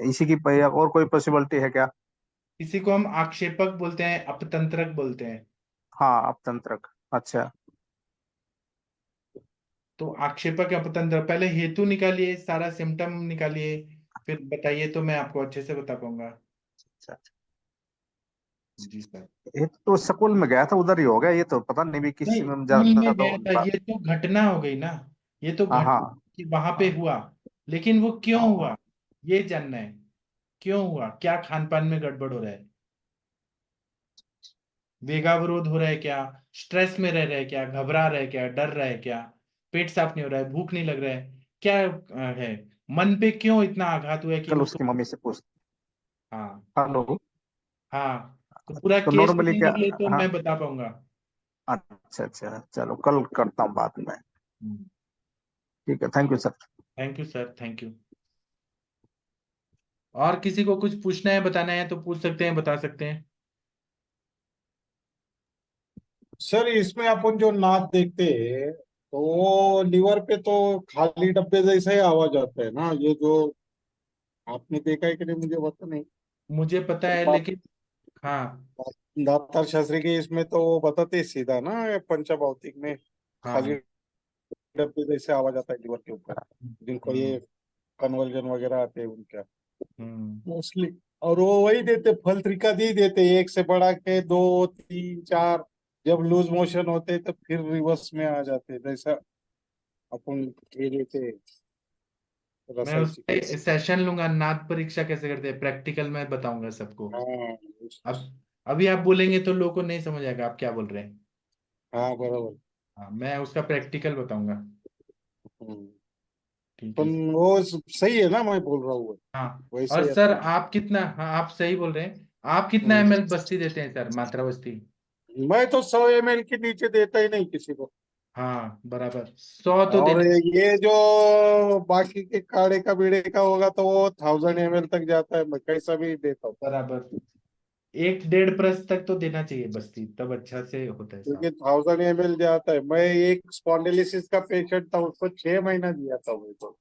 इसी की और कोई पॉसिबिलिटी है क्या? इसी को हम आक्षेपक बोलते हैं, अपतंत्रक बोलते हैं। हाँ, अपतंत्रक। अच्छा। तो आक्षेपक अपतंत्र, पहले हेतु निकालिए, सारा सिम्टम निकालिए, फिर बताइए, तो मैं आपको अच्छे से बता पाऊंगा। अच्छा। जी सर। ये तो स्कूल में गया था, उधर ही हो गया, ये तो पता नहीं भी नहीं, किसी में स्कूल ज्यादा में तो गया था, ये तो घटना हो गई ना। ये तो हाँ घट हाँ कि वहां पे हुआ, लेकिन वो क्यों हाँ। हुआ, ये जानना है। क्यों हुआ, क्या खान पान में गड़बड़ हो रहा है, वेगावरोध हो रहा है क्या, स्ट्रेस में रह रहा है क्या, घबरा रहा है क्या, डर रहा है क्या, पेट साफ नहीं हो रहा है, भूख नहीं लग रहा है, क्या है, मन पे क्यों इतना आघात हुआ है कि कल वो उसकी मम्मी से पूछ। हाँ। हेलो। हाँ, तो पूरा तो केस नॉर्मली पता क्या? कर ले तो हाँ। मैं बता पाऊंगा। अच्छा अच्छा, चलो कल करता हूँ बात में। ठीक है, thank you sir. Thank you sir, thank you. और किसी को कुछ पूछना है, बताना है, तो पूछ सकते हैं, बता सकते हैं। सर इसमें अपन जो नाक देखते हैं, तो वो लीवर पे तो खाली डब्बे जैसा ही आवाज आता है ना, ये जो आपने देखा है कि नहीं मुझे पता नहीं। मुझे पता है, बात लेकिन हाँ। दातार शास्त्री के इसमें तो वो बताते हैं सीधा ना, ये पंचभौतिक में खाली हाँ। डब्बे जैसे आवाज आता है लीवर के ऊपर, जिनको ये हम्म। कन्वर्जन वगैरह आते हैं उनका हम्म। मोस्टली। और वो वही देते, फल त्रिका दी देते, एक से बढ़ा के दो तीन चार। जब लूज मोशन होते तो फिर रिवर्स में आ जाते, जैसा अपन ये लेते मैं रसाई उस पे चिकित्सा। सेशन लूंगा, नाद परीक्षा कैसे करते हैं, प्रैक्टिकल में बताऊंगा सबको। हाँ अब अभी आप बोलेंगे तो लोगों को नहीं समझ आएगा आप क्या बोल रहे हैं। हाँ बराबर। हाँ, मैं उसका प्रैक्टिकल बताऊंगा। हम्म। ठीक है पण सर। वो सही है ना, मैं बोल रहा हूँ हाँ, वैसे और ही सर अपन। आप कितना, हाँ आप सही बोल रहे हैं, आप कितना हम्म। ML बस्ती देते हैं सर, मात्रा बस्ती। मैं तो 100 ml के नीचे देता ही नहीं किसी को। हाँ बराबर, 100 तो और देना। ये जो बाकी के काढ़े का बीड़े का होगा तो वो 1000 ml तक जाता है, मैं कैसा भी देता हूँ। बराबर, 1-1.5 तक तो देना चाहिए बस्ती, तब अच्छा से होता है क्योंकि साहब। 1000 ml जाता है। मैं एक स्पॉन्डिलिसिस का पेशेंट था, उसको 6 महीना दिया था वो तो।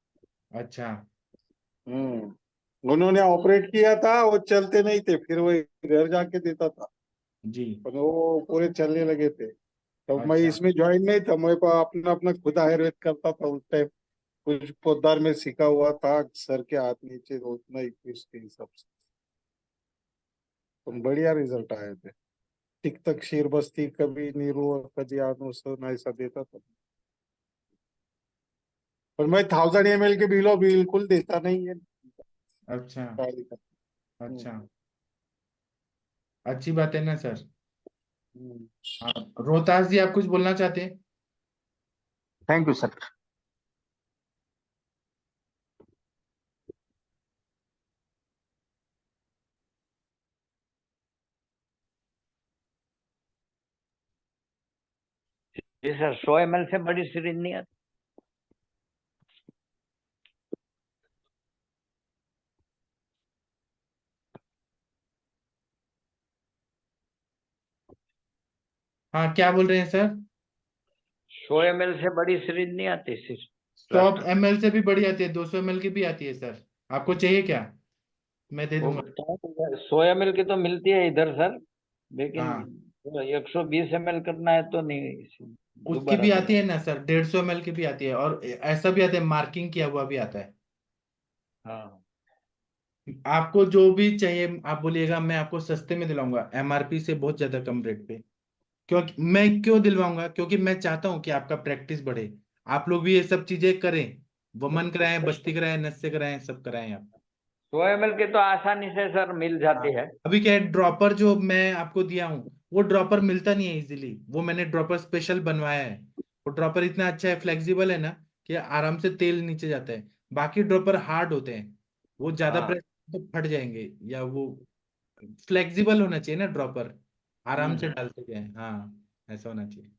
अच्छा। उन्होंने ऑपरेट किया था, वो चलते नहीं थे, फिर वो घर जाके देता था। जी। पर वो पूरे चलने लगे थे। तो मैं अच्छा। इसमें ज्वाइन नहीं था, मैं अपना अपना खुद आयुर्वेद करता था उस टाइम। कुछ पोदार में सीखा हुआ था, सर के हाथ नीचे, तो उतना ही इसके हिसाब से तो बढ़िया रिजल्ट आए थे। टिक तक शीर बस्ती कभी नीरू और कभी आनुसन ऐसा देता था। पर मैं 1000 ml के बिलो बिल्कुल देता नहीं है। अच्छा। गाड़ी का। हम्म, अच्छा, अच्छी बात है ना सर। हम्म। हाँ, रोहतास जी आप कुछ बोलना चाहते हैं। Thank you sir. जी सर, 100 ml से बड़ी सिरिंज नहीं आती। हाँ, क्या बोल रहे हैं सर। 100 ml से बड़ी सिरिंज नहीं आती सिर 100 डॉक्टर। ML से भी बड़ी आती है, 200 ML की भी आती है सर। आपको चाहिए क्या, मैं दे वो दूंगा। बताओ, 100 ml की तो मिलती है इधर सर। लेकिन हाँ 120 ml करना है तो नहीं, उसकी दोबारा भी तो आती है ना सर, 150 ml की भी आती है, और ऐसा भी आता है मार्किंग किया हुआ भी आता है। हाँ आपको जो भी चाहिए आप बोलिएगा, मैं आपको सस्ते में दिलाऊंगा, एमआरपी से बहुत ज्यादा कम रेट पे। क्योंकि मैं क्यों दिलवाऊंगा, क्योंकि मैं चाहता हूं कि आपका प्रैक्टिस बढ़े, आप लोग भी ये सब चीजें करें, वमन कराएं, बस्ती कराएं, नस्य कराएं, सब कराएं आप। 100 ml की तो आसानी से सर मिल जाती है। अभी क्या है, ड्रॉपर जो मैं आपको दिया हूँ वो ड्रॉपर मिलता नहीं है इजीली, वो मैंने ड्रॉपर स्पेशल बनवाया है। वो ड्रॉपर इतना अच्छा है, फ्लेक्सिबल है ना, कि आराम से तेल नीचे जाता है। बाकी ड्रॉपर हार्ड होते हैं, वो ज्यादा हाँ प्रेस तो फट जाएंगे, या वो फ्लेक्सिबल होना चाहिए ना ड्रॉपर, आराम से डाल सके। हाँ ऐसा होना चाहिए।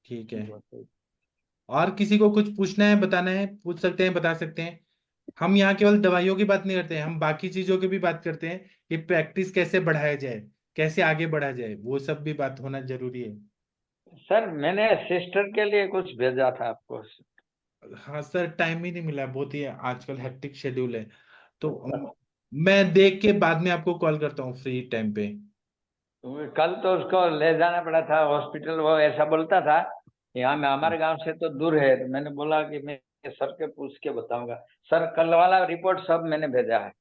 ठीक है, और किसी को कुछ पूछना है, बताना है, पूछ सकते हैं, बता सकते हैं। हम यहाँ केवल दवाइयों की बात नहीं करते हैं, हम बाकी चीजों की भी बात करते हैं कि प्रैक्टिस कैसे बढ़ाया जाए, कैसे आगे बढ़ा जाए, वो सब भी बात होना जरूरी है। सर, मैंने सिस्टर के लिए कुछ भेजा था आपको। हाँ सर, टाइम ही नहीं मिला, बहुत ही आजकल हेक्टिक शेड्यूल है, तो मैं देख के बाद में आपको कॉल करता हूँ फ्री टाइम पे। कल तो उसको ले जाना पड़ा था हॉस्पिटल, वो ऐसा बोलता था यहाँ में हमारे गांव से तो दूर है, तो मैंने बोला कि मैं सर के पूछ के बताऊंगा। सर, कल वाला रिपोर्ट सब मैंने भेजा है।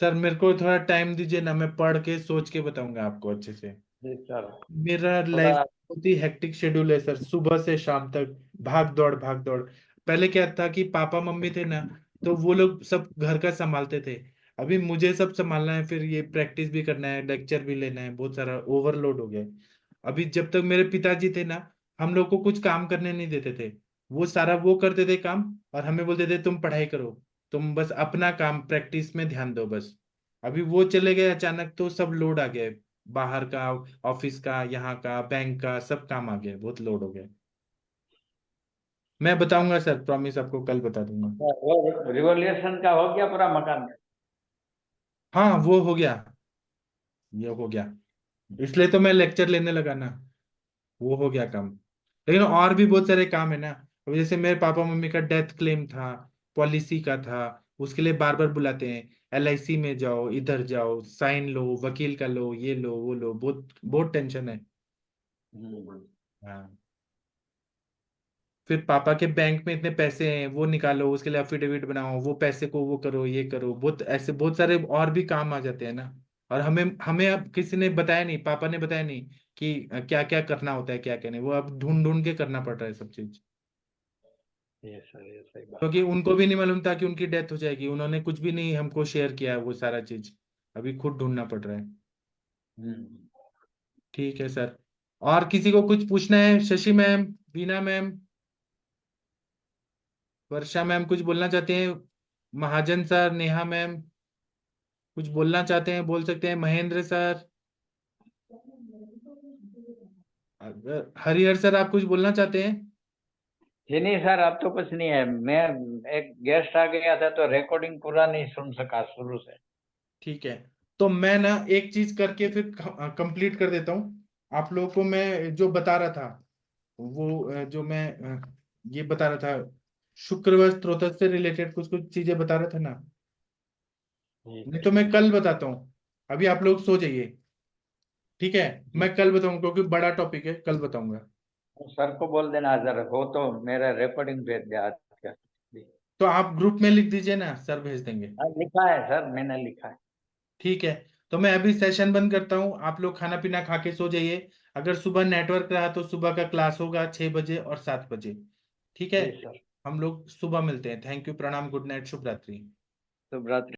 सर मेरे को थोड़ा टाइम दीजिए ना, मैं पढ़ के सोच के बताऊंगा आपको अच्छे से। जी सर। मेरा लाइफ थोड़ा। बहुत ही हेक्टिक शेड्यूल है सर, सुबह से शाम तक भाग दौड़ भाग दौड़। पहले क्या था कि पापा मम्मी थे ना, तो वो लोग सब घर का संभालते थे। अभी मुझे सब संभालना है, फिर ये प्रैक्टिस भी करना है, लेक्चर भी लेना है, बहुत सारा ओवरलोड हो गया है। अभी जब तक मेरे पिताजी थे ना, हम लोग को कुछ काम करने नहीं देते थे, वो सारा वो करते थे काम, और हमें बोलते थे तुम पढ़ाई करो, तुम बस अपना काम प्रैक्टिस में ध्यान दो बस। अभी वो चले गए अचानक, तो सब लोड आ गया है, बाहर का, ऑफिस का, यहाँ का, बैंक का, सब काम आ गया, बहुत लोड हो गया। मैं बताऊंगा सर, प्रॉमिस आपको कल बता दूंगा। वो रिवोल्यूशन का हो गया पूरा मकान। हाँ वो हो गया, ये हो गया, इसलिए तो मैं लेक्चर लेने लगा ना, वो हो गया काम। लेकिन और भी बहुत सारे काम है ना, अब जैसे मेरे पापा मम्मी का डेथ क्लेम था, पॉलिसी का था, उसके लिए बार बार बुलाते हैं, एलआईसी में जाओ, इधर जाओ, साइन लो, वकील का लो, ये लो वो लो, बहुत बहुत टेंशन है। हाँ, फिर पापा के बैंक में इतने पैसे हैं, वो निकालो, उसके लिए एफिडेविट बनाओ, वो पैसे को वो करो, ये करो, बहुत ऐसे बहुत सारे और भी काम आ जाते हैं ना। और हमें हमें अब किसी ने बताया नहीं, पापा ने बताया नहीं कि क्या क्या करना होता है, क्या क्या नहीं, वो अब ढूंढ ढूंढ के करना पड़ रहा है सब चीज। ये सर, ये सही बात। क्योंकि उनको भी नहीं मालूम था कि उनकी डेथ हो जाएगी, उन्होंने कुछ भी नहीं हमको शेयर किया वो सारा चीज, अभी खुद ढूंढना पड़ रहा है। हम्म। ठीक है सर, और किसी को कुछ पूछना है? शशि मैम, बीना मैम, वर्षा मैम कुछ बोलना चाहते हैं? महाजन सर, नेहा मैम कुछ बोलना चाहते हैं, बोल सकते हैं। महेंद्र सर, हरिहर सर, आप कुछ बोलना चाहते हैं? जी नहीं सर, अब तो कुछ नहीं है। मैं एक गेस्ट आ गया था तो रिकॉर्डिंग पूरा नहीं सुन सका शुरू से। ठीक है, तो मैं ना एक चीज करके फिर कंप्लीट कर देता हूँ। आप लोगों को मैं जो बता रहा था, वो जो मैं ये बता रहा था, शुक्र व स्त्रोत से रिलेटेड कुछ कुछ चीजें बता रहा था ना, जी नहीं तो मैं कल बताता हूँ, अभी आप लोग सो जाइए। ठीक है, जी। मैं कल बताऊंगा, क्योंकि बड़ा टॉपिक है, कल बताऊंगा। सर को बोल देना जरा, हो तो मेरा रिकॉर्डिंग भेज दिया आज का। जी। तो आप ग्रुप में लिख दीजिए ना, सर भेज देंगे। हाँ, लिखा है सर, मैंने लिखा है। ठीक है, तो मैं अभी सेशन बंद करता हूँ, आप लोग खाना पीना खा के सो जाइए। अगर सुबह नेटवर्क रहा तो सुबह का क्लास होगा 6 बजे और 7 बजे। ठीक है, जी सर। हम लोग सुबह मिलते हैं। थैंक यू, प्रणाम, गुड नाइट, शुभ रात्रि। शुभ रात्रि।